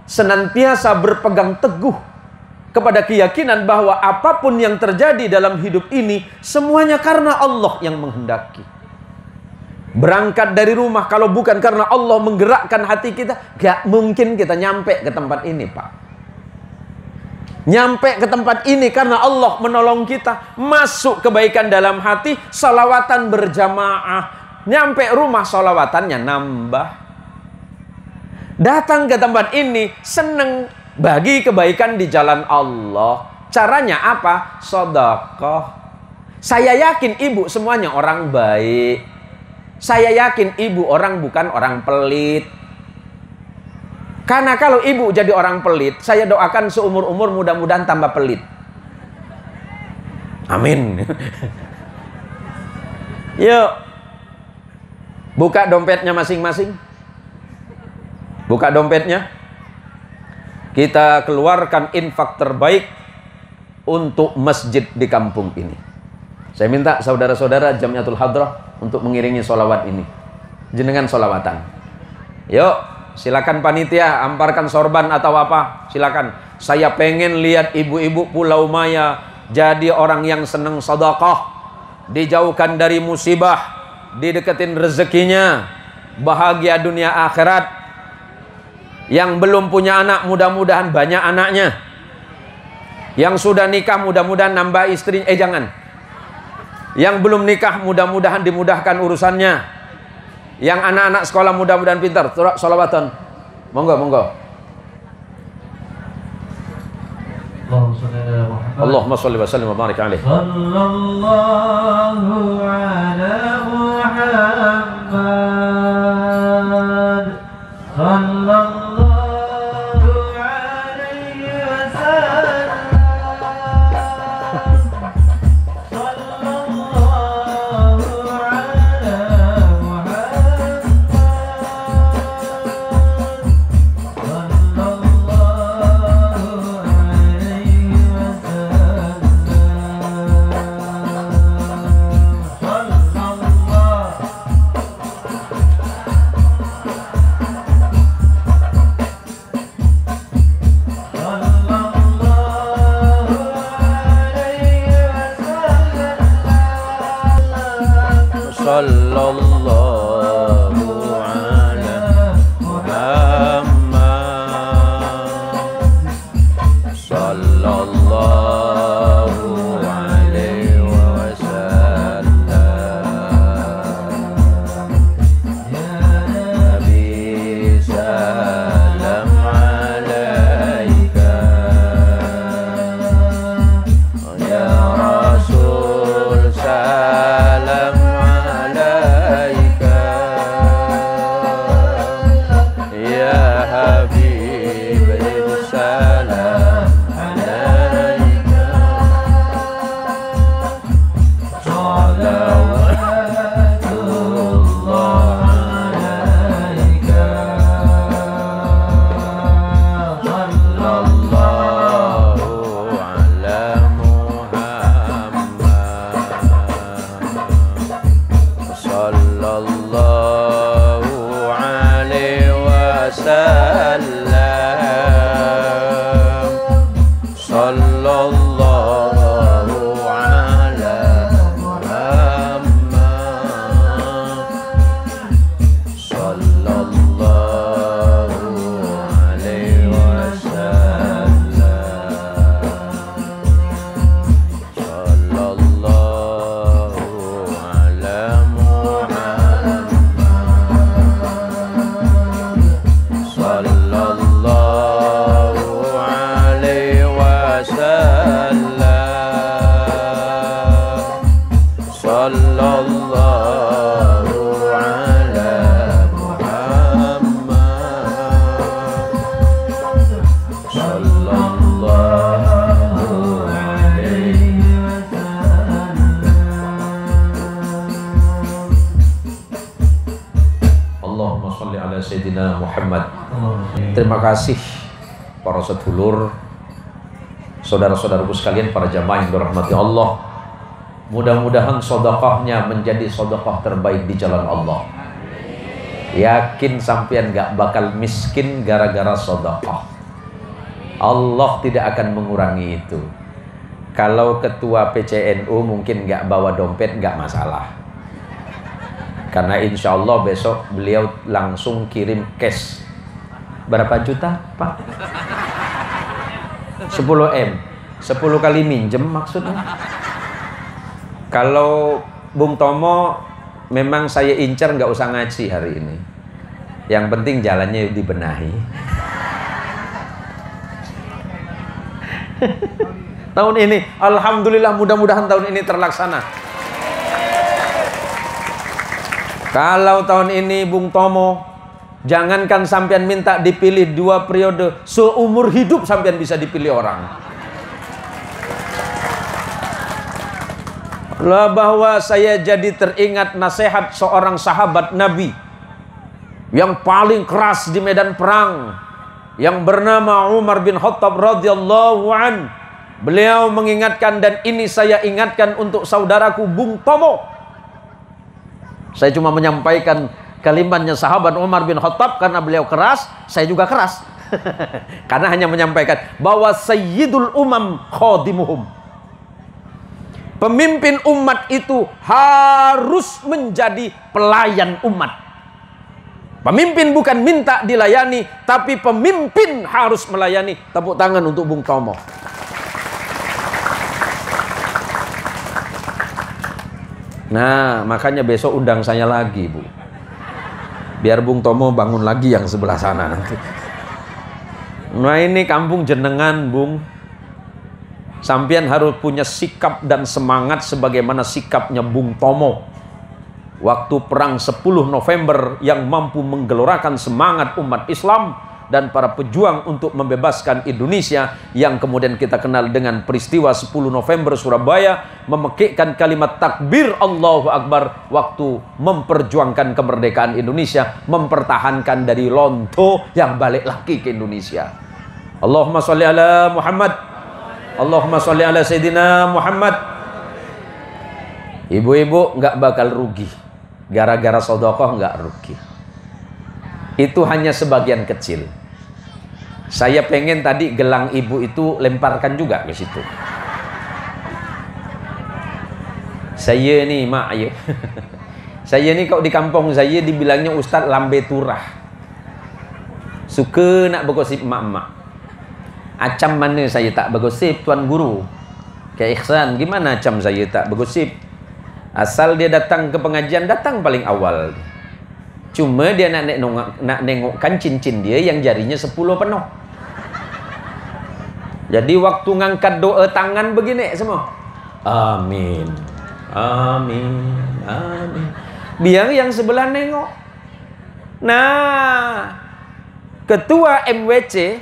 senantiasa berpegang teguh kepada keyakinan bahwa apapun yang terjadi dalam hidup ini semuanya karena Allah yang menghendaki. Berangkat dari rumah kalau bukan karena Allah menggerakkan hati kita, gak mungkin kita nyampe ke tempat ini, Pak. Nyampe ke tempat ini karena Allah menolong kita. Masuk kebaikan dalam hati, salawatan berjamaah. Nyampe rumah, salawatannya nambah. Datang ke tempat ini, seneng bagi kebaikan di jalan Allah. Caranya apa? Sedekah. Saya yakin ibu semuanya orang baik. Saya yakin ibu bukan orang pelit. Karena kalau ibu jadi orang pelit, saya doakan seumur-umur mudah-mudahan tambah pelit. Amin. Yuk. Buka dompetnya masing-masing. Buka dompetnya. Kita keluarkan infak terbaik untuk masjid di kampung ini. Saya minta saudara-saudara Jamiatul Hadrah untuk mengiringi sholawat ini. Jenengan sholawatan. Yuk. Silakan panitia, amparkan sorban atau apa, silakan. Saya pengen lihat ibu-ibu Pulau Maya jadi orang yang senang sedekah, dijauhkan dari musibah, dideketin rezekinya, bahagia dunia akhirat. Yang belum punya anak mudah-mudahan banyak anaknya. Yang sudah nikah mudah-mudahan nambah istri. Jangan. Yang belum nikah mudah-mudahan dimudahkan urusannya. Yang anak-anak sekolah mudah-mudahan pintar. Sholawatan. Monggo, monggo. Allahumma sholli wa sallim wa barik alaihi. Sallallahu ala Muhammad. Sallallahu alaihi wasallam. sholli ala Sayyidina Muhammad. Terima kasih para sedulur, saudara-saudaraku sekalian, para jamaah yang dirahmati Allah. Mudah-mudahan sedekahnya menjadi sedekah terbaik di jalan Allah. Yakin sampean gak bakal miskin gara-gara sedekah. Allah tidak akan mengurangi itu. Kalau ketua PCNU mungkin gak bawa dompet gak masalah, karena insya Allah besok beliau langsung kirim cash. Berapa juta Pak? 10 M, 10 kali minjem maksudnya. Kalau Bung Tomo memang saya incar nggak usah ngaji hari ini, yang penting jalannya dibenahi. Tahun ini alhamdulillah, mudah-mudahan tahun ini terlaksana. Kalau tahun ini Bung Tomo, jangankan sampean minta dipilih 2 periode, seumur hidup sampean bisa dipilih orang. Lah bahwa saya jadi teringat nasihat seorang sahabat Nabi yang paling keras di medan perang, yang bernama Umar bin Khattab radhiyallahu an. Beliau mengingatkan, dan ini saya ingatkan untuk saudaraku Bung Tomo. Saya cuma menyampaikan kalimatnya sahabat Umar bin Khattab karena beliau keras, saya juga keras. Karena hanya menyampaikan bahwa sayyidul umam khadimuhum. Pemimpin umat itu harus menjadi pelayan umat. Pemimpin bukan minta dilayani, tapi pemimpin harus melayani. Tepuk tangan untuk Bung Tomo. Nah, makanya besok undang saya lagi, Bu. Biar Bung Tomo bangun lagi yang sebelah sana nanti. Nah, ini kampung jenengan, Bung. Sampian harus punya sikap dan semangat sebagaimana sikapnya Bung Tomo. Waktu perang 10 November yang mampu menggelorakan semangat umat Islam dan para pejuang untuk membebaskan Indonesia, yang kemudian kita kenal dengan peristiwa 10 November Surabaya, memekikkan kalimat takbir Allahu Akbar waktu memperjuangkan kemerdekaan Indonesia, mempertahankan dari lonto yang balik lagi ke Indonesia. Allahumma sholli ala Muhammad, Allahumma sholli ala Sayyidina Muhammad. Ibu-ibu nggak bakal rugi gara-gara sedekah, nggak rugi. Itu hanya sebagian kecil. Saya pengen tadi gelang ibu itu lemparkan juga ke situ. Saya nih mak ya. Saya nih kok di kampung saya dibilangnya Ustadz lambe turah. Suka nak bergosip mak-mak. Acam mana saya tak bergosip Tuan Guru? Kayak Ihsan, gimana acam saya tak bergosip? Asal dia datang ke pengajian, datang paling awal. Cuma dia nak nengokkan cincin dia yang jarinya 10 penuh. Jadi waktu ngangkat doa tangan begini semua. Amin, amin, amin. Biar yang sebelah nengok. Nah, ketua MWC,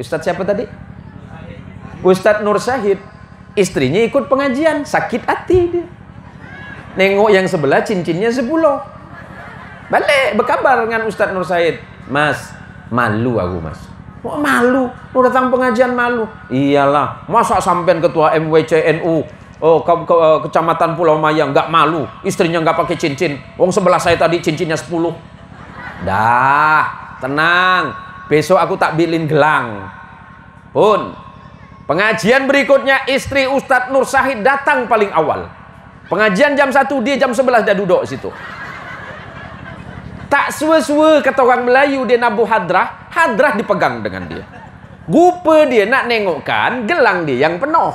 Ustadz siapa tadi? Ustadz Nur Syahid. Istrinya ikut pengajian, sakit hati dia. Nengok yang sebelah cincinnya 10. Balik berkabar dengan Ustadz Nur Syahid. Mas, malu aku mas. Oh, malu? Lu datang pengajian malu? Iyalah, masa sampean ketua MWCNU Kecamatan Pulau Maya nggak malu? Istrinya nggak pakai cincin. Wong sebelah saya tadi cincinnya 10. Dah, tenang. Besok aku tak bilin gelang. Pun, pengajian berikutnya istri Ustadz Nur Syahid datang paling awal. Pengajian jam 1, dia jam 11 dah duduk situ. Tak suwe-suwe kata orang Melayu, dia nabuh hadrah, hadrah dipegang dengan dia. Rupa dia nak nengokkan gelang dia yang penuh.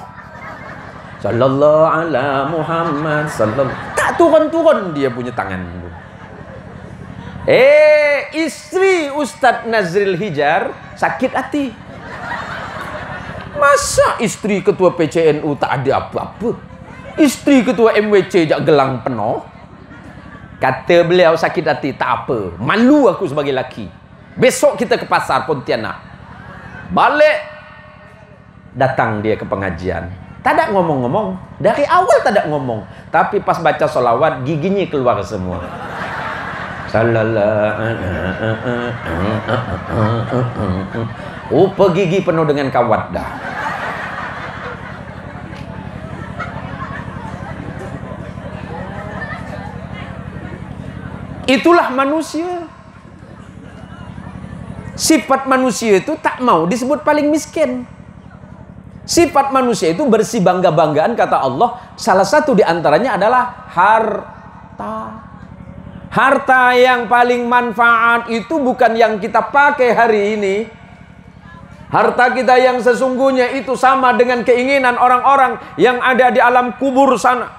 Sallallahu ala Muhammad sallallahu. Tak turun-turun dia punya tangan. Istri Ustadz Nazril Hijar sakit hati. Masa istri ketua PCNU tak ada apa-apa? Istri ketua MWC jak gelang penuh. Kata beliau sakit hati, tak apa. Malu aku sebagai laki. Besok kita ke pasar Pontianak. Balik. Datang dia ke pengajian. Tak ada ngomong-ngomong. Dari awal tak ada ngomong. Tapi pas baca solawat, giginya keluar semua. Oh, gigi penuh dengan kawat dah. Itulah manusia. Sifat manusia itu tak mau disebut paling miskin. Sifat manusia itu bersih bangga-banggaan, kata Allah. Salah satu diantaranya adalah harta. Harta yang paling manfaat itu bukan yang kita pakai hari ini. Harta kita yang sesungguhnya itu sama dengan keinginan orang-orang yang ada di alam kubur sana.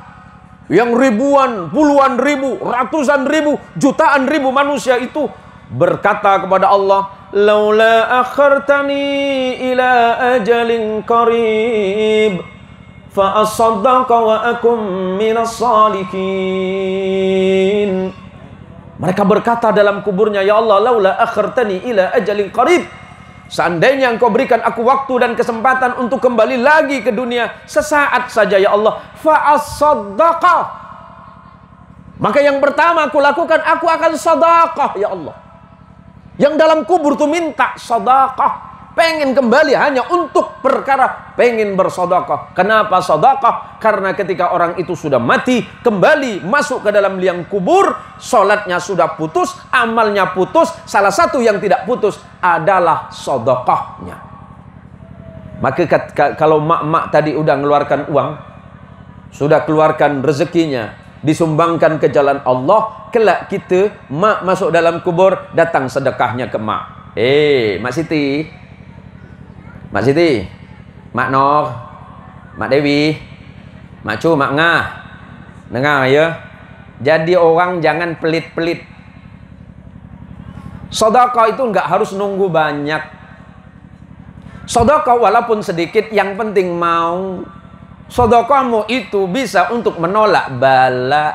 Yang ribuan, puluhan ribu, ratusan ribu, jutaan ribu manusia itu berkata kepada Allah, "Laula akhartani ila ajalin qarib fa asaddaqa wa akum minas salihin." Mereka berkata dalam kuburnya, "Ya Allah, laula akhartani ila ajalin qarib." Seandainya engkau berikan aku waktu dan kesempatan untuk kembali lagi ke dunia sesaat saja ya Allah, fa'as-sadaqah. Maka yang pertama aku lakukan, aku akan sedekah ya Allah. Yang dalam kubur tuh minta sedekah, pengen kembali hanya untuk perkara pengen bersedekah. Kenapa sedekah? Karena ketika orang itu sudah mati, kembali masuk ke dalam liang kubur, sholatnya sudah putus, amalnya putus. Salah satu yang tidak putus adalah sedekahnya. Maka kalau mak-mak tadi udah ngeluarkan uang, sudah keluarkan rezekinya, disumbangkan ke jalan Allah, kelak kita mak masuk dalam kubur, datang sedekahnya ke mak. Mak Siti, Mak Siti, Mak Nor, Mak Dewi, Mak Cu, Mak Ngah, dengar ya. Jadi orang jangan pelit-pelit. Sedekah itu enggak harus nunggu banyak. Sedekah walaupun sedikit, yang penting mau. Sedekahmu itu bisa untuk menolak bala,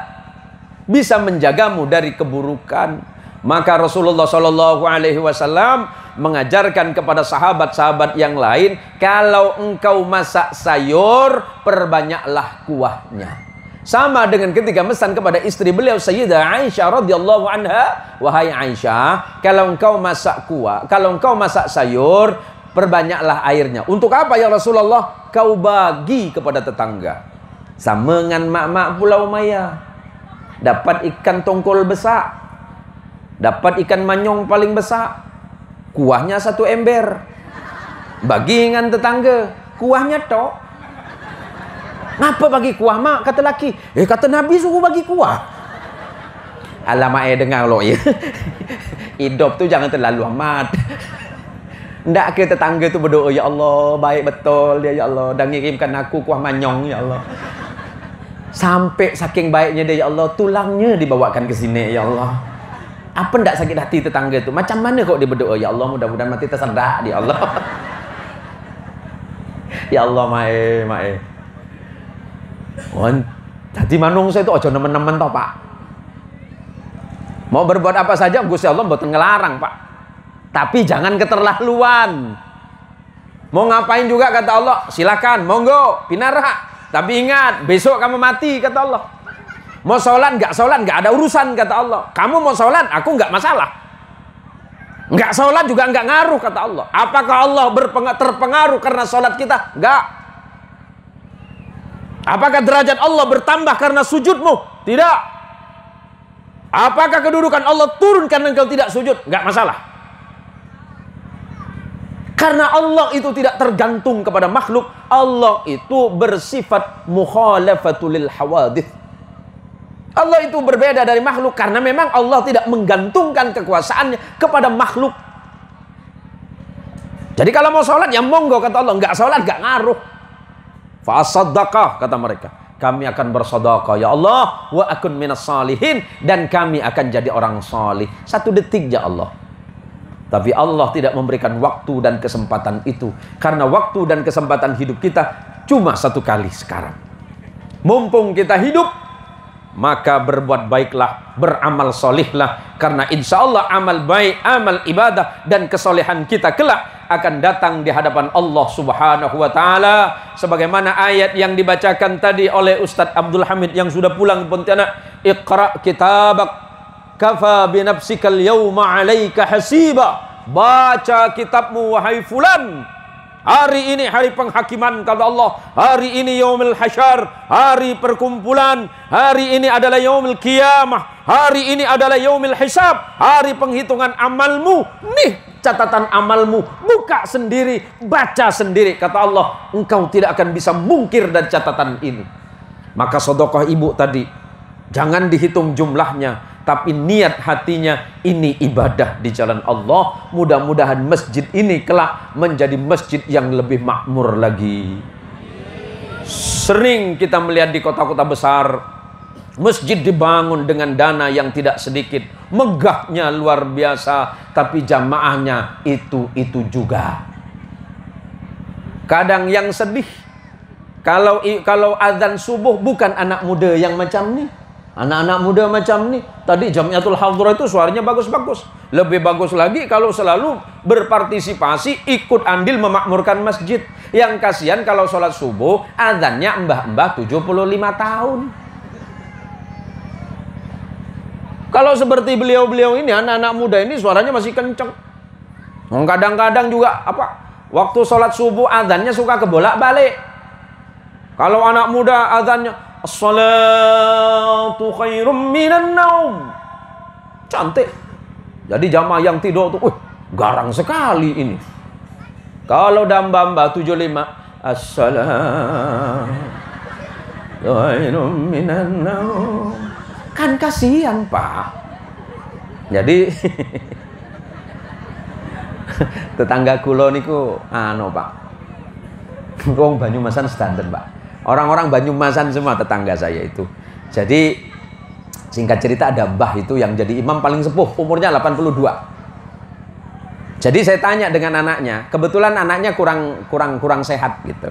bisa menjagamu dari keburukan. Maka Rasulullah SAW mengajarkan kepada sahabat-sahabat yang lain, kalau engkau masak sayur, perbanyaklah kuahnya. Sama dengan ketika mesan kepada istri beliau Sayyidah Aisyah radhiyallahu anha, wahai Aisyah, kalau engkau masak kuah, kalau engkau masak sayur, perbanyaklah airnya. Untuk apa ya Rasulullah? Kau bagi kepada tetangga. Sama dengan mak-mak Pulau Maya, dapat ikan tongkol besar, dapat ikan manyong paling besar, kuahnya 1 ember, bagi dengan tetangga, kuahnya tok. Ngapa bagi kuah mak? Kata laki, kata Nabi suruh bagi kuah. Alamak dengar lo ya. Hidup tu jangan terlalu amat. Ndak ke tetangga tu berdoa, ya Allah baik betul dia ya Allah, dan ngirimkan aku kuah manyong ya Allah. Sampai saking baiknya dia ya Allah, tulangnya dibawakan ke sini ya Allah. Apa ndak sakit hati tetangga tu? Macam mana kok dia berdoa, ya Allah mudah-mudahan mati tersedak dia Allah. Ya Allah mae. Tadi manung saya tu aja nemen-nemen toh Pak. Mau berbuat apa saja Gusti Allah mboten ngelarang Pak. Tapi jangan keterlaluan. Mau ngapain juga kata Allah, silakan, monggo, pinarah. Tapi ingat, besok kamu mati kata Allah. Mau sholat, nggak ada urusan kata Allah. Kamu mau sholat, aku nggak masalah. Nggak sholat juga nggak ngaruh kata Allah. Apakah Allah terpengaruh karena sholat kita? Nggak. Apakah derajat Allah bertambah karena sujudmu? Tidak. Apakah kedudukan Allah turun karena engkau tidak sujud? Nggak masalah. Karena Allah itu tidak tergantung kepada makhluk. Allah itu bersifat mukhalafatul lil hawadith. Allah itu berbeda dari makhluk karena memang Allah tidak menggantungkan kekuasaannya kepada makhluk. Jadi kalau mau sholat ya monggo kata Allah, nggak sholat nggak ngaruh. Fasadaqah kata mereka, kami akan bersedekah ya Allah, wa akun minas salihin, dan kami akan jadi orang salih. 1 detik ya Allah. Tapi Allah tidak memberikan waktu dan kesempatan itu, karena waktu dan kesempatan hidup kita cuma 1 kali sekarang. Mumpung kita hidup, maka berbuat baiklah, beramal solihlah, karena insya Allah amal baik, amal ibadah dan kesolehan kita kelak akan datang di hadapan Allah Subhanahu wa Ta'ala. Sebagaimana ayat yang dibacakan tadi oleh Ustadz Abdul Hamid yang sudah pulang ke Pontianak, Iqra kitabak kafa binafsikal yawma 'alaika hasiba. Baca kitabmu wahai fulan. Hari ini hari penghakiman kata Allah. Hari ini yaumul hasyar, hari perkumpulan. Hari ini adalah yaumul qiyamah. Hari ini adalah yaumul hisab, hari penghitungan amalmu. Nih catatan amalmu, buka sendiri, baca sendiri. Kata Allah, engkau tidak akan bisa mungkir dari catatan ini. Maka sedekah ibu tadi, jangan dihitung jumlahnya, tapi niat hatinya, ini ibadah di jalan Allah. Mudah-mudahan masjid ini kelak menjadi masjid yang lebih makmur lagi. Sering kita melihat di kota-kota besar, masjid dibangun dengan dana yang tidak sedikit. Megahnya luar biasa, tapi jamaahnya itu juga. Kadang yang sedih, kalau azan subuh bukan anak muda yang macam nih. Anak-anak muda macam nih. Tadi Jamiatul Hadhrah itu suaranya bagus-bagus. Lebih bagus lagi kalau selalu berpartisipasi, ikut andil memakmurkan masjid. Yang kasihan kalau sholat subuh, azannya mbah-mbah 75 tahun. Kalau seperti beliau-beliau ini, anak-anak muda ini suaranya masih kenceng. Kadang-kadang juga waktu sholat subuh azannya suka kebolak-balik. Kalau anak muda azannya as-salatu khairum minan naum. Cantik. Jadi jamaah yang tidur tuh, garang sekali ini. Kalau damba-mbah 75, as-salatu khairum minan naum. Kan kasihan, Pak. Jadi tetangga kula niku Pak. Wong Banyumasan standar, Pak. Orang-orang Banyumasan semua tetangga saya itu. Jadi singkat cerita ada mbah itu yang jadi imam paling sepuh, umurnya 82. Jadi saya tanya dengan anaknya, kebetulan anaknya kurang sehat gitu.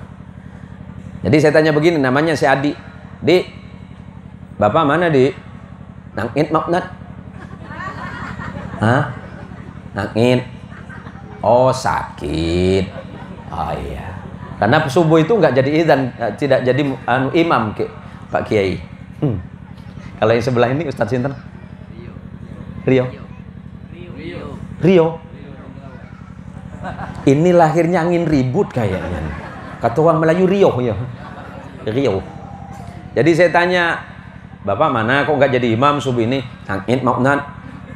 Jadi saya tanya begini, namanya si Adi. Dik, Bapak mana, Dik? Nangit maknat. Hah? Nangit. Oh, sakit. Oh iya. Karena subuh itu nggak jadi idzan, tidak jadi imam Pak Kiai. Kalau yang sebelah ini Ustadz Sinten? Rio. Ini lahirnya angin ribut kayaknya. Kata orang Melayu Rio ya. Rio. Jadi saya tanya, Bapak mana kok nggak jadi imam subuh ini? Nangit maknat.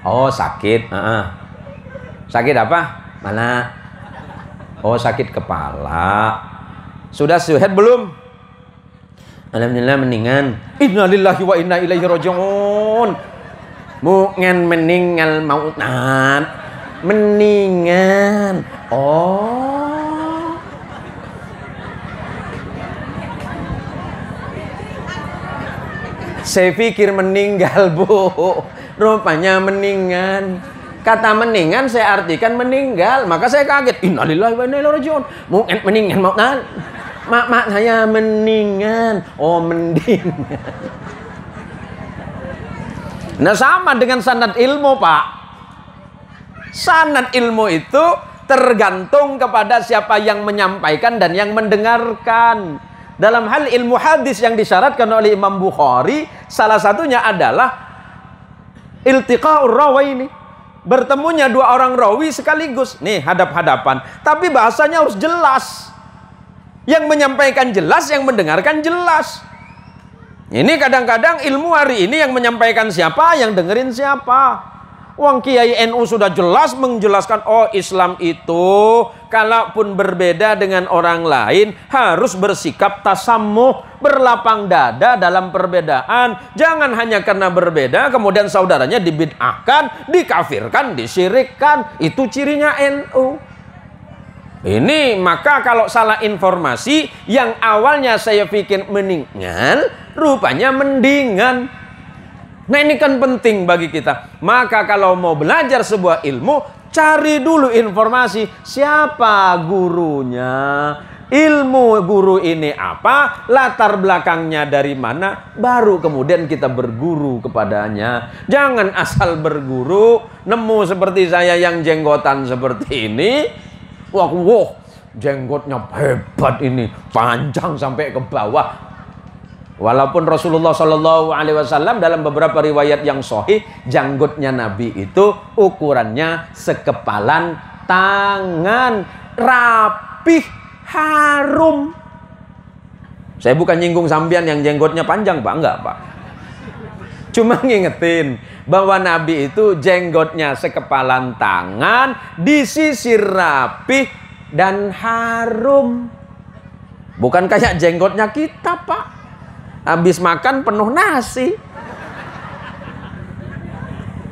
Oh, sakit. Sakit apa? Mana? Oh, sakit kepala. Sudah sehat belum? Alhamdulillah mendingan. Innalillahi wa inna ilaihi raji'un. Mungkin meninggal mautan. Mendingan. Oh. Saya pikir meninggal, Bu. Rupanya mendingan. Kata mendingan saya artikan meninggal, maka saya kaget. Innalillahi wa inna ilaihi raji'un. Mungkin meninggal mautan. Mak saya mendingan. Oh, mendingan. Nah, sama dengan sanad ilmu, Pak. Sanad ilmu itu tergantung kepada siapa yang menyampaikan dan yang mendengarkan. Dalam hal ilmu hadis yang disyaratkan oleh Imam Bukhari, salah satunya adalah iltiqa'ur rawaini. Bertemunya dua orang rawi sekaligus. Nih, hadap-hadapan. Tapi bahasanya harus jelas. Yang menyampaikan jelas, yang mendengarkan jelas. Ini kadang-kadang ilmu hari ini yang menyampaikan siapa, yang dengerin siapa. Wong Kiai NU sudah jelas menjelaskan, oh Islam itu kalaupun berbeda dengan orang lain harus bersikap tasammuh, berlapang dada dalam perbedaan. Jangan hanya karena berbeda kemudian saudaranya dibid'ahkan, dikafirkan, disyirikkan. Itu cirinya NU. Ini maka kalau salah informasi yang awalnya saya pikir meninggal, rupanya mendingan. Nah, ini kan penting bagi kita. Maka kalau mau belajar sebuah ilmu, cari dulu informasi. Siapa gurunya? Ilmu guru ini apa? Latar belakangnya dari mana? Baru kemudian kita berguru kepadanya. Jangan asal berguru, nemu seperti saya yang jenggotan seperti ini. Wah, jenggotnya hebat ini. Panjang sampai ke bawah. Walaupun Rasulullah Shallallahu Alaihi Wasallam dalam beberapa riwayat yang sahih, janggutnya Nabi itu ukurannya sekepalan tangan, rapih, harum. Saya bukan nyinggung sampean yang jenggotnya panjang, Pak, enggak, Pak. Cuma ngingetin bahwa Nabi itu jenggotnya sekepalan tangan, disisir rapih dan harum. Bukan kayak jenggotnya kita, Pak. Habis makan penuh nasi.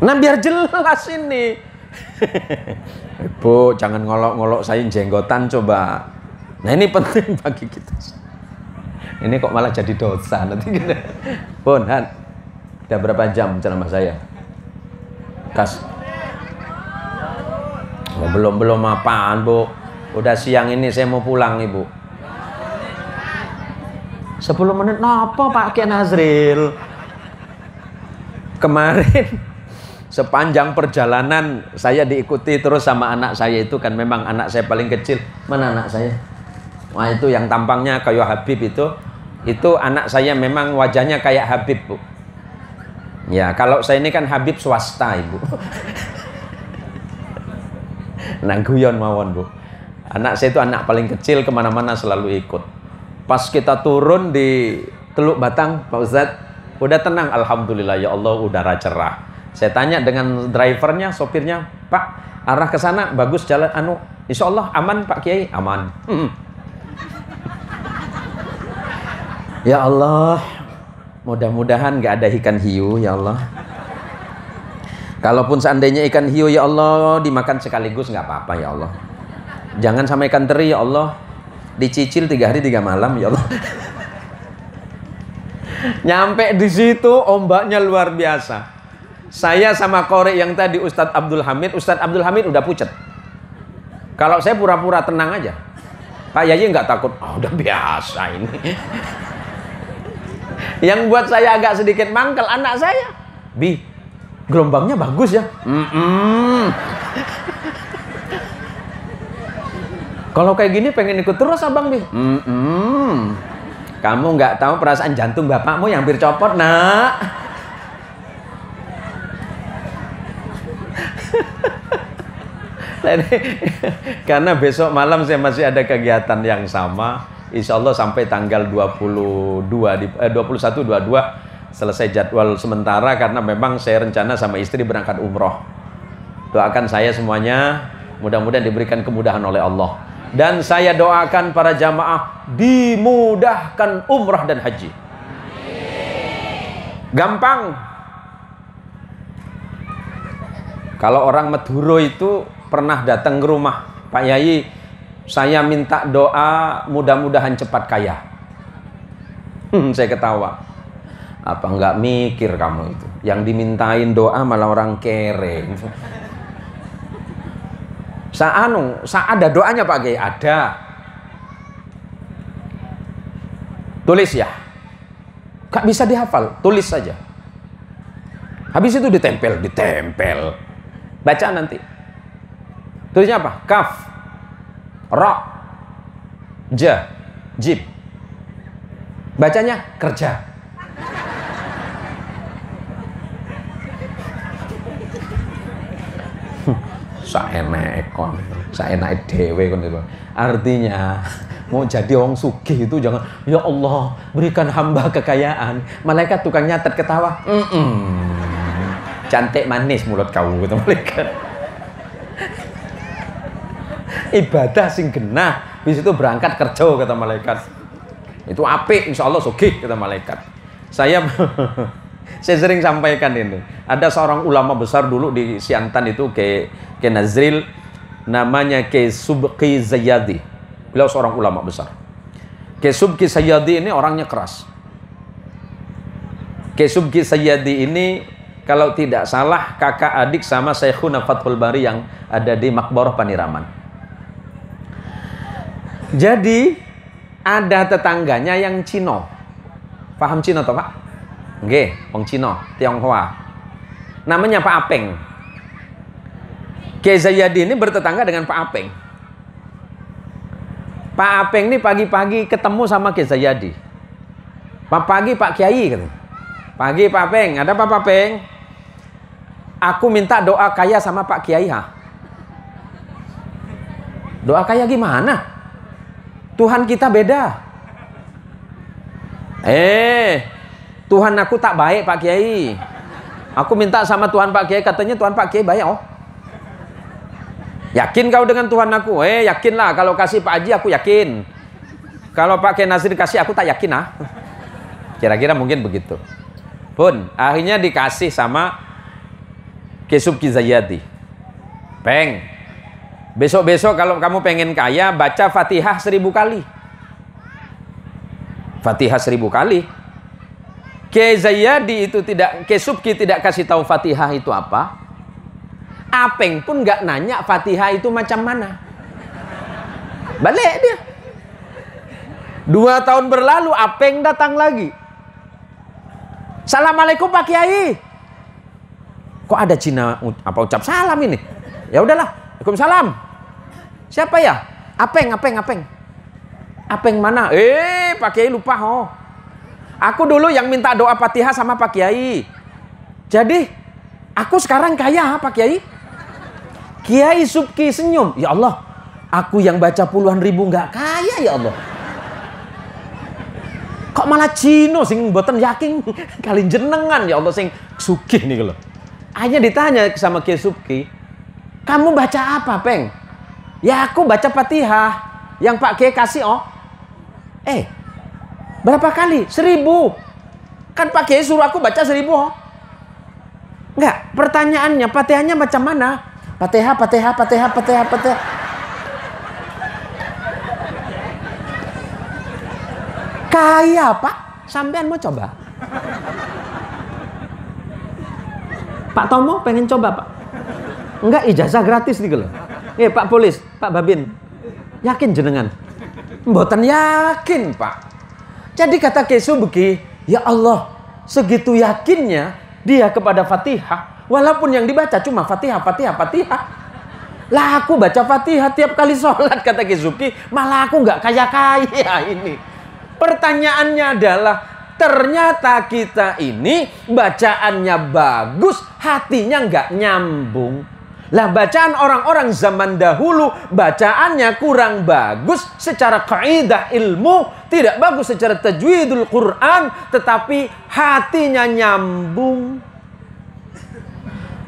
Nah, biar jelas ini. Bu, jangan ngolok-ngolok saya jenggotan coba. Nah, ini penting bagi kita. Ini kok malah jadi dosa nanti kita. Pun, Han. Udah berapa jam ceramah saya? Kas. Oh, belum apaan, Bu. Udah siang ini saya mau pulang, Ibu. 10 menit apa Pak Kiai Nazril? Kemarin sepanjang perjalanan saya diikuti terus sama anak saya itu, kan memang anak saya paling kecil. Mana anak saya? Wah, itu yang tampangnya kayak Habib itu anak saya, memang wajahnya kayak Habib, Bu. Ya, kalau saya ini kan Habib swasta, Ibu. Nah, guyon mawon, Bu. Anak saya itu anak paling kecil, kemana-mana selalu ikut. Pas kita turun di Teluk Batang, Pak Ustadz, udah tenang, alhamdulillah, ya Allah, udara cerah. Saya tanya dengan drivernya, sopirnya, Pak, arah ke sana bagus jalan, insya Allah aman Pak Kiai, aman. Ya Allah, mudah-mudahan nggak ada ikan hiu, ya Allah. Kalaupun seandainya ikan hiu, ya Allah, dimakan sekaligus nggak apa-apa, ya Allah. Jangan sama ikan teri, ya Allah. Dicicil 3 hari 3 malam, ya Allah. Nyampe di situ ombaknya luar biasa. Saya sama korek yang tadi Ustadz Abdul Hamid udah pucet. Kalau saya pura-pura tenang aja. Pak Yayi nggak takut. Oh, udah biasa ini. Yang buat saya agak sedikit mangkel anak saya. Bi, gelombangnya bagus ya. Kalau kayak gini pengen ikut terus abang, Bi. Kamu nggak tahu perasaan jantung bapakmu yang hampir copot, nak. Karena besok malam saya masih ada kegiatan yang sama. Insya Allah sampai tanggal 21-22 selesai jadwal sementara, karena memang saya rencana sama istri berangkat umroh. Doakan saya semuanya, mudah-mudahan diberikan kemudahan oleh Allah. Dan saya doakan para jamaah dimudahkan umrah dan haji. Gampang. Kalau orang Maduro itu pernah datang ke rumah, Pak Yai, saya minta doa mudah-mudahan cepat kaya. Saya ketawa. Apa enggak mikir kamu itu? Yang dimintain doa malah orang kere. Ada doanya Pak Kiai? Ada. Tulis ya. Gak bisa dihafal, tulis saja. Habis itu ditempel. Baca nanti. Tulisnya apa? Kaf, Ra, Ja, Jib. Bacanya kerja. Saenak dewe kon itu. Artinya mau jadi orang sugih itu jangan, ya Allah berikan hamba kekayaan, malaikat tukang nyatet ketawa. Cantik manis mulut kau gitu malaikat. Ibadah sing genah, bis itu berangkat kerja kata malaikat. Itu apik, insya Allah sugih kata malaikat. Saya sering sampaikan ini. Ada seorang ulama besar dulu di Siantan itu, Kiai Nazril, namanya Kiai Subki Zayyadi. Beliau seorang ulama besar. Kiai Subki Zayyadi ini orangnya keras. Kiai Subki Zayyadi ini kalau tidak salah kakak adik sama Syekhuna Fathul Bari yang ada di Makbarah Paniraman. Jadi ada tetangganya yang Cino. Paham Cino toh Pak? Nggih, wong Cina, Tionghoa. Namanya Pak Apeng. Kiai Zayyadi ini bertetangga dengan Pak Apeng. Pak Apeng ini pagi-pagi ketemu sama Kiai Zayyadi. Pagi Pak Kiai katanya. Pagi Pak Peng, ada apa Pak Peng? Aku minta doa kaya sama Pak Kiai ha. Doa kaya gimana? Tuhan kita beda. Tuhan aku tak baik Pak Kiai. Aku minta sama Tuhan Pak Kiai, katanya Tuhan Pak Kiai baik. Oh, yakin kau dengan Tuhan aku? Yakinlah, kalau kasih Pak Haji aku yakin. Kalau Pak Kiai Nasir kasih aku tak yakin ah. Kira-kira mungkin begitu. Pun akhirnya dikasih sama Kiai Subki Zayyadi. Peng, besok-besok kalau kamu pengen kaya, baca Fatihah 1000 kali. Fatihah 1000 kali. Kiai Zayyadi itu tidak, Kiai Subki tidak kasih tahu Fatihah itu apa. Apeng pun nggak nanya Fatihah itu macam mana. Balik dia. 2 tahun berlalu, Apeng datang lagi. Assalamualaikum Pak Kiai. Kok ada Cina apa ucap salam ini? Ya udahlah. Waalaikumsalam. Siapa ya? Apeng. Apeng mana? Pak Kiai lupa. Oh. Aku dulu yang minta doa Fatihah sama Pak Kiai. Jadi, aku sekarang kaya Pak Kiai. Kiai Subki senyum. Ya Allah, aku yang baca puluhan ribu nggak kaya ya Allah. Kok malah Cino sing mboten yakin kali jenengan ya Allah sing sugih nih lho. Hanya ditanya sama Kiai Subki, kamu baca apa, Peng? Ya aku baca Fatihah yang Pak Kiai kasih oh. Berapa kali? 1000. Kan Pak Kiai suruh aku baca 1000 oh. Enggak, pertanyaannya Fatihahnya macam mana? Fatihah. Kaya Pak, sampean mau coba? Pak Tomo pengen coba Pak? Enggak, ijazah gratis nih loh. Pak Polis, Pak Babin, yakin jenengan? Mboten yakin Pak. Jadi kata Kiai Subki, ya Allah, segitu yakinnya dia kepada Fatihah, walaupun yang dibaca cuma Fatihah. Lah aku baca Fatihah tiap kali sholat, kata Kiai Subki, malah aku nggak kaya-kaya ini. Pertanyaannya adalah, ternyata kita ini bacaannya bagus, hatinya nggak nyambung. Lah bacaan orang-orang zaman dahulu, bacaannya kurang bagus secara kaidah ilmu, tidak bagus secara tajwidul Quran, tetapi hatinya nyambung.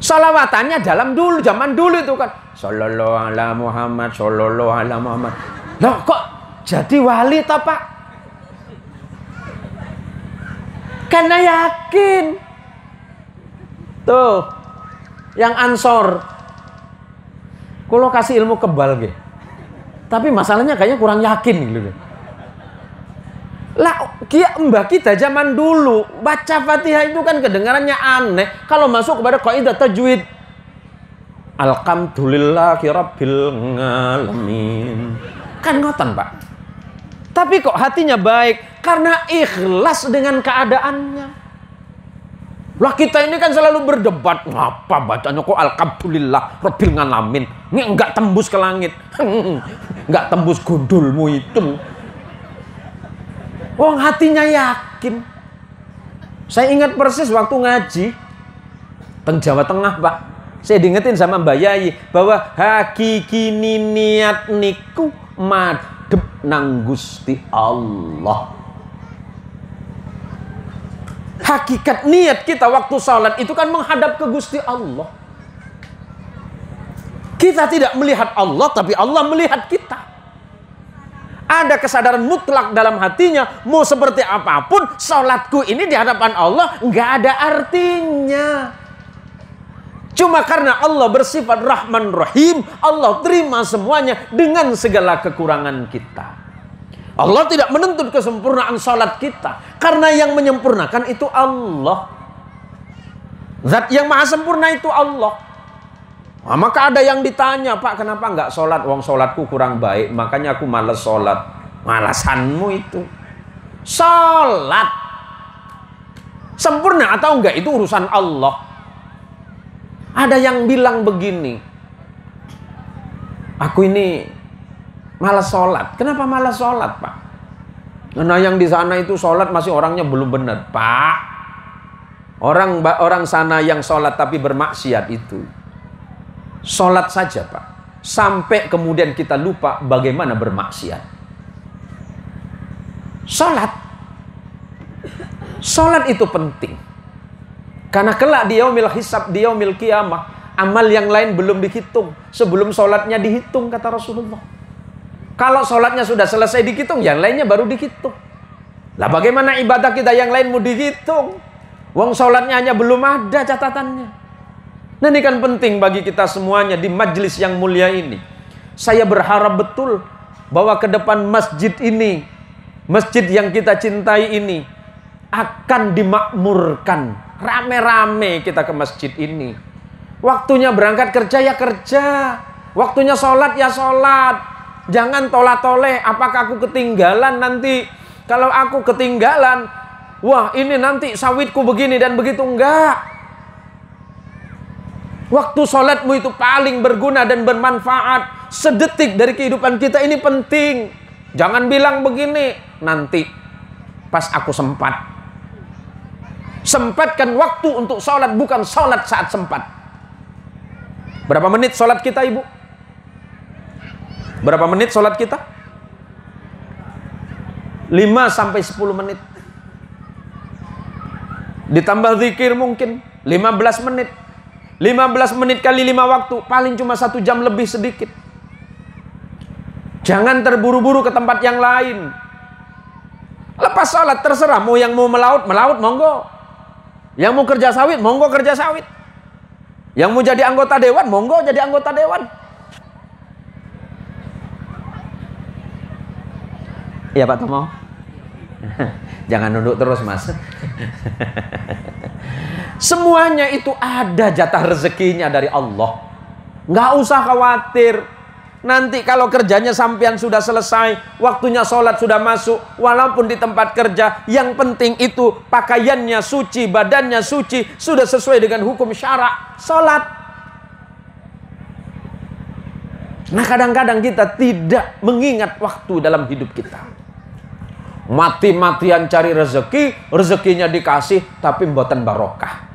Salawatannya dalam dulu, zaman dulu itu kan, sallallahu ala Muhammad, sallallahu ala Muhammad. Loh kok jadi wali toh Pak? Karena yakin. Tuh, yang Ansor, kalau kasih ilmu kebal gitu. Tapi masalahnya kayaknya kurang yakin gitu. Lah, mbah kita zaman dulu baca Fatihah itu kan kedengarannya aneh kalau masuk kepada kaidah tajwid. Alhamdulillahi rabbil alamin. Kan ngoten, Pak. Tapi kok hatinya baik karena ikhlas dengan keadaannya. Lah kita ini kan selalu berdebat, ngapa bacanya kok alhamdulillah rabbil alamin. Ini enggak tembus ke langit. Enggak tembus gundulmu itu. Wong hatinya yakin. Saya ingat persis waktu ngaji teng Jawa Tengah, Pak. Saya diingetin sama Mbak Yai bahwa hakiki niat niku madhep nang Gusti Allah. Hakikat niat kita waktu salat itu kan menghadap ke Gusti Allah. Kita tidak melihat Allah, tapi Allah melihat kita. Ada kesadaran mutlak dalam hatinya, mau seperti apapun, salatku ini di hadapan Allah nggak ada artinya. Cuma karena Allah bersifat Rahman Rahim, Allah terima semuanya dengan segala kekurangan kita. Allah tidak menuntut kesempurnaan salat kita, karena yang menyempurnakan itu Allah. Zat yang maha sempurna itu Allah. Nah, maka ada yang ditanya, Pak, kenapa nggak sholat? Wong sholatku kurang baik, makanya aku malas sholat. Malasanmu itu. Sholat sempurna atau enggak itu urusan Allah. Ada yang bilang begini, aku ini malas sholat. Kenapa malas sholat, Pak? Nah yang di sana itu sholat masih orangnya belum benar. Pak, orang sana yang sholat tapi bermaksiat itu sholat saja Pak, sampai kemudian kita lupa bagaimana bermaksiat. Sholat itu penting, karena kelak di yaumil hisab, di yaumil qiyamah, amal yang lain belum dihitung sebelum sholatnya dihitung, kata Rasulullah. Kalau sholatnya sudah selesai dihitung, yang lainnya baru dihitung. Lah bagaimana ibadah kita yang lain mau dihitung? Wong sholatnya hanya belum ada catatannya. Nah ini kan penting bagi kita semuanya di majelis yang mulia ini. Saya berharap betul bahwa ke depan masjid ini, masjid yang kita cintai ini, akan dimakmurkan. Rame-rame kita ke masjid ini. Waktunya berangkat kerja ya kerja, waktunya sholat ya sholat. Jangan tolah-toleh, apakah aku ketinggalan nanti? Kalau aku ketinggalan, wah ini nanti sawitku begini dan begitu. Enggak. Waktu sholatmu itu paling berguna dan bermanfaat. Sedetik dari kehidupan kita ini penting. Jangan bilang begini, nanti pas aku sempat. Sempatkan waktu untuk sholat, bukan sholat saat sempat. Berapa menit sholat kita, Ibu? Berapa menit sholat kita? 5 sampai 10 menit. Ditambah zikir mungkin 15 menit. 15 menit kali 5 waktu, paling cuma 1 jam lebih sedikit. Jangan terburu-buru ke tempat yang lain. Lepas sholat terserah, mau yang mau melaut, monggo. Yang mau kerja sawit, monggo kerja sawit. Yang mau jadi anggota dewan, monggo jadi anggota dewan. Iya Pak Tomo. Jangan nunduk terus Mas. Semuanya itu ada jatah rezekinya dari Allah. Nggak usah khawatir. Nanti kalau kerjanya sampean sudah selesai, waktunya sholat sudah masuk, walaupun di tempat kerja, yang penting itu pakaiannya suci, badannya suci, sudah sesuai dengan hukum syara, sholat. Nah kadang-kadang kita tidak mengingat waktu dalam hidup kita. Mati-matian cari rezeki, rezekinya dikasih, tapi mboten barokah.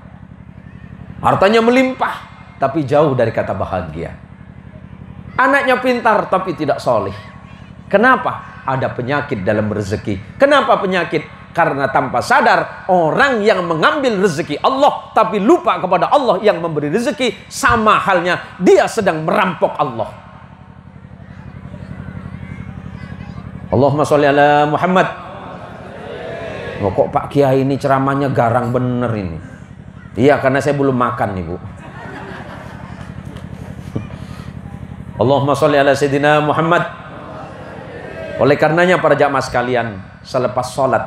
Hartanya melimpah, tapi jauh dari kata bahagia. Anaknya pintar, tapi tidak soleh. Kenapa? Ada penyakit dalam rezeki. Kenapa penyakit? Karena tanpa sadar, orang yang mengambil rezeki Allah, tapi lupa kepada Allah yang memberi rezeki, sama halnya dia sedang merampok Allah. Allahumma sholli ala Muhammad. Oh, kok Pak Kiai ini ceramahnya garang bener ini? Iya, karena saya belum makan nih Bu. Allahumma sholli ala Sayyidina Muhammad. Oleh karenanya para jamaah sekalian, selepas sholat,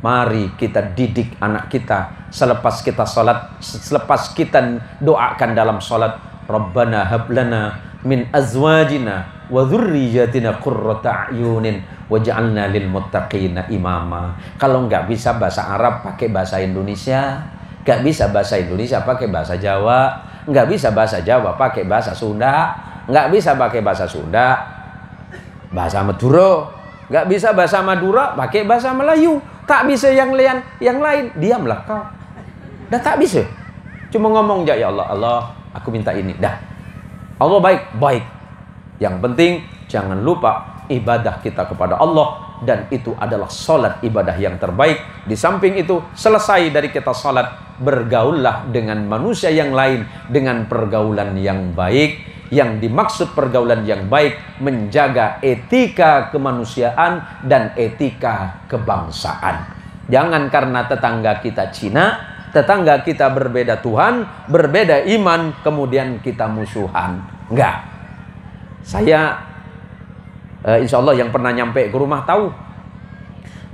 mari kita didik anak kita. Selepas kita sholat, selepas kita doakan dalam sholat, Rabbana hablana min azwajina wa dzurriyyatina qurrata a'yunin waj'alna lil muttaqina imama. Kalau nggak bisa bahasa Arab pakai bahasa Indonesia, nggak bisa bahasa Indonesia pakai bahasa Jawa, nggak bisa bahasa Jawa pakai bahasa Sunda, nggak bisa pakai bahasa Sunda bahasa Madura, nggak bisa bahasa Madura pakai bahasa Melayu, tak bisa yang lain diamlah kau. Dah tak bisa. Cuma ngomong aja, ya Allah, Allah, aku minta ini. Dah. Allah baik. Yang penting jangan lupa ibadah kita kepada Allah, dan itu adalah sholat ibadah yang terbaik. Di samping itu, selesai dari kita sholat, bergaullah dengan manusia yang lain dengan pergaulan yang baik. Yang dimaksud pergaulan yang baik, menjaga etika kemanusiaan dan etika kebangsaan. Jangan karena tetangga kita Cina, tetangga kita berbeda Tuhan, berbeda iman, kemudian kita musuhan. Enggak. Saya insya Allah yang pernah nyampe ke rumah tahu,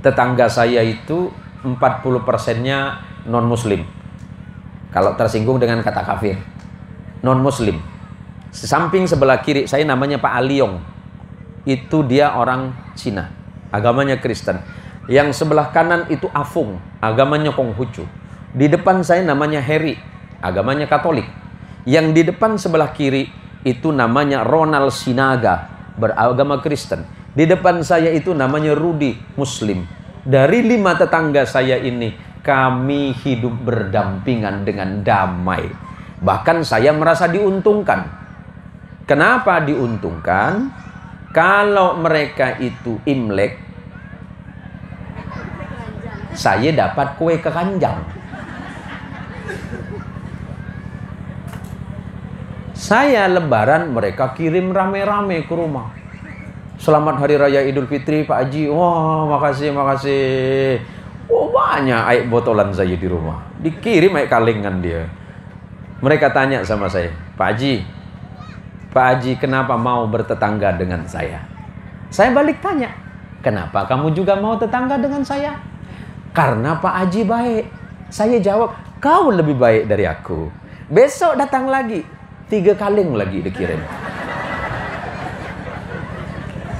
tetangga saya itu 40%-nya non muslim. Kalau tersinggung dengan kata kafir, non muslim. Samping sebelah kiri saya namanya Pak Aliong, itu dia orang Cina, agamanya Kristen. Yang sebelah kanan itu Afung, agamanya Konghucu. Di depan saya namanya Heri, agamanya Katolik. Yang di depan sebelah kiri itu namanya Ronald Sinaga, beragama Kristen. Di depan saya itu namanya Rudi, Muslim. Dari 5 tetangga saya ini, kami hidup berdampingan dengan damai. Bahkan saya merasa diuntungkan. Kenapa diuntungkan? Kalau mereka itu Imlek, saya dapat kue keranjang. Saya Lebaran, mereka kirim rame-rame ke rumah. Selamat Hari Raya Idul Fitri Pak Haji. Wah, makasih, makasih. Oh, banyak air botolan saya di rumah. Dikirim air kalengan dia. Mereka tanya sama saya, Pak Haji kenapa mau bertetangga dengan saya? Saya balik tanya, kenapa kamu juga mau tetangga dengan saya? Karena Pak Haji baik. Saya jawab, kau lebih baik dari aku. Besok datang lagi, 3 kaleng lagi dikirim.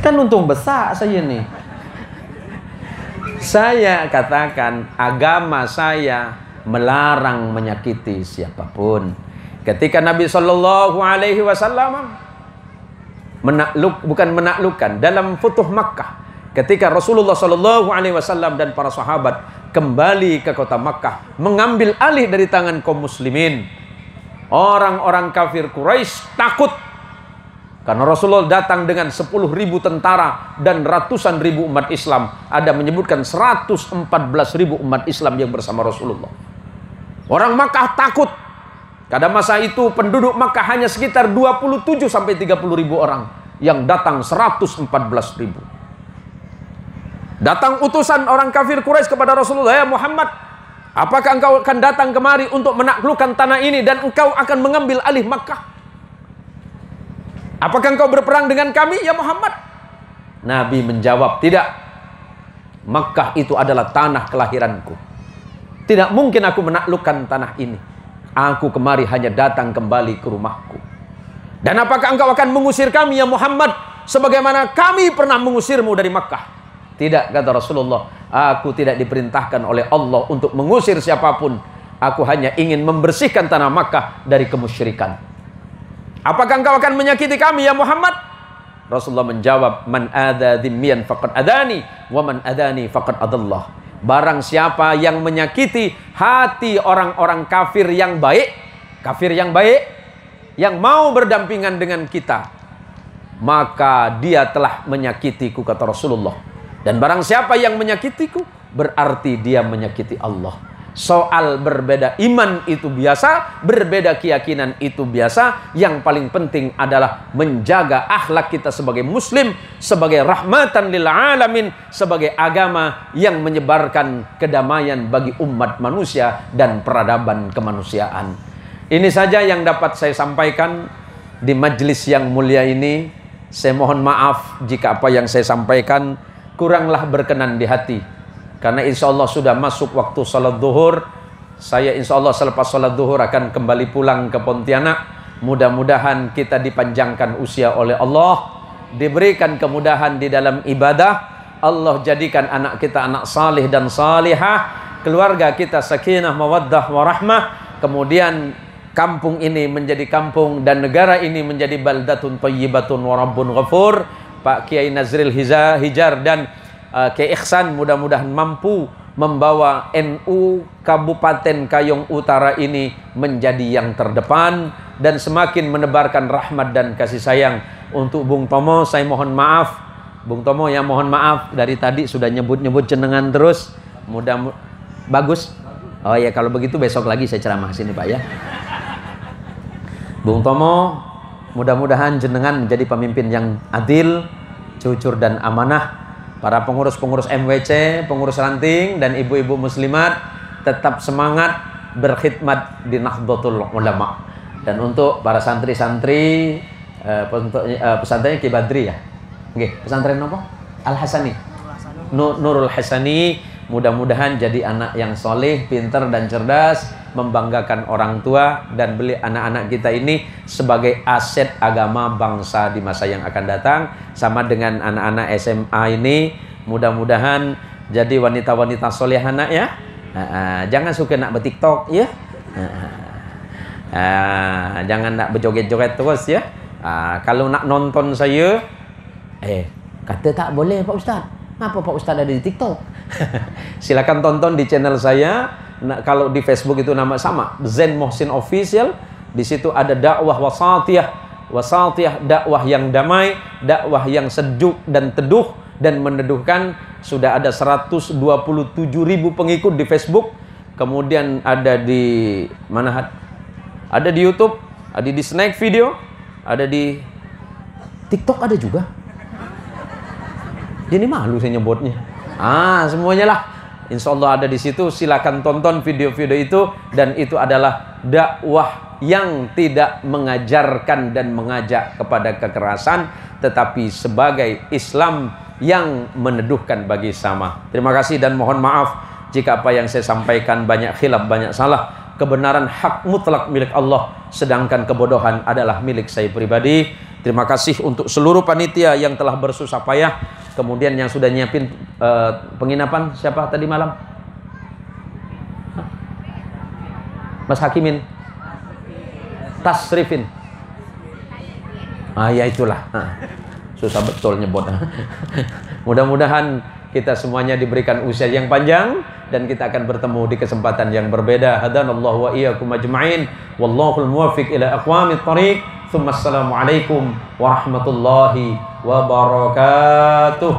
Kan untung besar saya nih. Saya katakan agama saya melarang menyakiti siapapun. Ketika Nabi Shallallahu Alaihi Wasallam bukan menaklukkan dalam Futuh Makkah, ketika Rasulullah Shallallahu Alaihi Wasallam dan para sahabat kembali ke kota Makkah, mengambil alih dari tangan kaum muslimin, orang-orang kafir Quraisy takut. Karena Rasulullah datang dengan 10.000 tentara dan ratusan ribu umat Islam. Ada menyebutkan 114.000 umat Islam yang bersama Rasulullah. Orang Makkah takut. Pada masa itu penduduk Makkah hanya sekitar 27 sampai 30.000 orang. Yang datang 114.000. Datang utusan orang kafir Quraisy kepada Rasulullah, ya Muhammad, apakah engkau akan datang kemari untuk menaklukkan tanah ini dan engkau akan mengambil alih Makkah? Apakah engkau berperang dengan kami, ya Muhammad? Nabi menjawab, tidak. Makkah itu adalah tanah kelahiranku. Tidak mungkin aku menaklukkan tanah ini. Aku kemari hanya datang kembali ke rumahku. Dan apakah engkau akan mengusir kami, ya Muhammad, sebagaimana kami pernah mengusirmu dari Makkah? Tidak, kata Rasulullah. Aku tidak diperintahkan oleh Allah untuk mengusir siapapun. Aku hanya ingin membersihkan tanah Makkah dari kemusyrikan. Apakah engkau akan menyakiti kami, ya Muhammad? Rasulullah menjawab, man adha dhimmiyan faqad adani, wa man adani faqad adallah. Barang siapa yang menyakiti hati orang-orang kafir yang baik, yang mau berdampingan dengan kita, maka dia telah menyakitiku, kata Rasulullah. Dan barang siapa yang menyakitiku, berarti dia menyakiti Allah. Soal berbeda iman itu biasa, berbeda keyakinan itu biasa. Yang paling penting adalah menjaga akhlak kita sebagai muslim, sebagai rahmatan lil alamin, sebagai agama yang menyebarkan kedamaian bagi umat manusia dan peradaban kemanusiaan. Ini saja yang dapat saya sampaikan di majelis yang mulia ini. Saya mohon maaf jika apa yang saya sampaikan kuranglah berkenan di hati. Karena insya Allah sudah masuk waktu salat zuhur. Saya insya Allah selepas salat zuhur akan kembali pulang ke Pontianak. Mudah-mudahan kita dipanjangkan usia oleh Allah, diberikan kemudahan di dalam ibadah. Allah jadikan anak kita anak salih dan salihah, keluarga kita sakinah, mawaddah, warahmah. Kemudian kampung ini menjadi kampung dan negara ini menjadi baldatun thayyibatun wa rabbun ghafur. Pak Kiai Nazril Hijar dan Kiai Ihsan mudah-mudahan mampu membawa NU Kabupaten Kayong Utara ini menjadi yang terdepan dan semakin menebarkan rahmat dan kasih sayang. Untuk Bung Tomo saya mohon maaf. Bung Tomo ya mohon maaf, dari tadi sudah nyebut-nyebut jenengan terus. Bagus. Oh ya, kalau begitu besok lagi saya ceramah sini Pak ya. Bung Tomo, mudah-mudahan jenengan menjadi pemimpin yang adil, jujur dan amanah. Para pengurus-pengurus MWC, pengurus ranting, dan ibu-ibu muslimat tetap semangat berkhidmat di Nahdlatul Ulama. Dan untuk para santri-santri, pesantrennya Ki Badri ya? Oke, pesantren apa? Al-Hasani. Nurul Hasani, mudah-mudahan jadi anak yang soleh, pintar dan cerdas, membanggakan orang tua, dan beli anak-anak kita ini sebagai aset agama bangsa di masa yang akan datang. Sama dengan anak-anak SMA ini, mudah-mudahan jadi wanita-wanita soleh anak ya. Jangan suka nak bertiktok ya. Jangan nak berjoget-joget terus ya. Kalau nak nonton saya, Kata tak boleh Pak Ustaz. Kenapa Pak Ustaz ada di TikTok? Silakan tonton di channel saya. Nah, kalau di Facebook itu nama sama, Zain Muhsin Official. Di situ ada dakwah wasatiyah. Wasatiyah, dakwah yang damai, dakwah yang sejuk dan teduh dan meneduhkan. Sudah ada 127.000 pengikut di Facebook. Kemudian ada di mana? Ada di YouTube, ada di Snack Video, ada di TikTok ada juga. Jadi malu saya nyebutnya. Semuanya lah. Insya Allah ada di situ. Silakan tonton video-video itu, dan itu adalah dakwah yang tidak mengajarkan dan mengajak kepada kekerasan, tetapi sebagai Islam yang meneduhkan bagi sama. Terima kasih dan mohon maaf jika apa yang saya sampaikan banyak khilaf, banyak salah. Kebenaran hak mutlak milik Allah, sedangkan kebodohan adalah milik saya pribadi. Terima kasih untuk seluruh panitia yang telah bersusah payah. Kemudian yang sudah nyiapin penginapan, siapa tadi malam? Mas Hakimin, Tasrifin. Ya itulah. Susah betul nyebut. Mudah-mudahan kita semuanya diberikan usia yang panjang, dan kita akan bertemu di kesempatan yang berbeda. Hadanallahu wa iyyakum ajma'in. Wallahul muwaffiq ila aqwamit thariq. Assalamualaikum warahmatullahi wabarakatuh.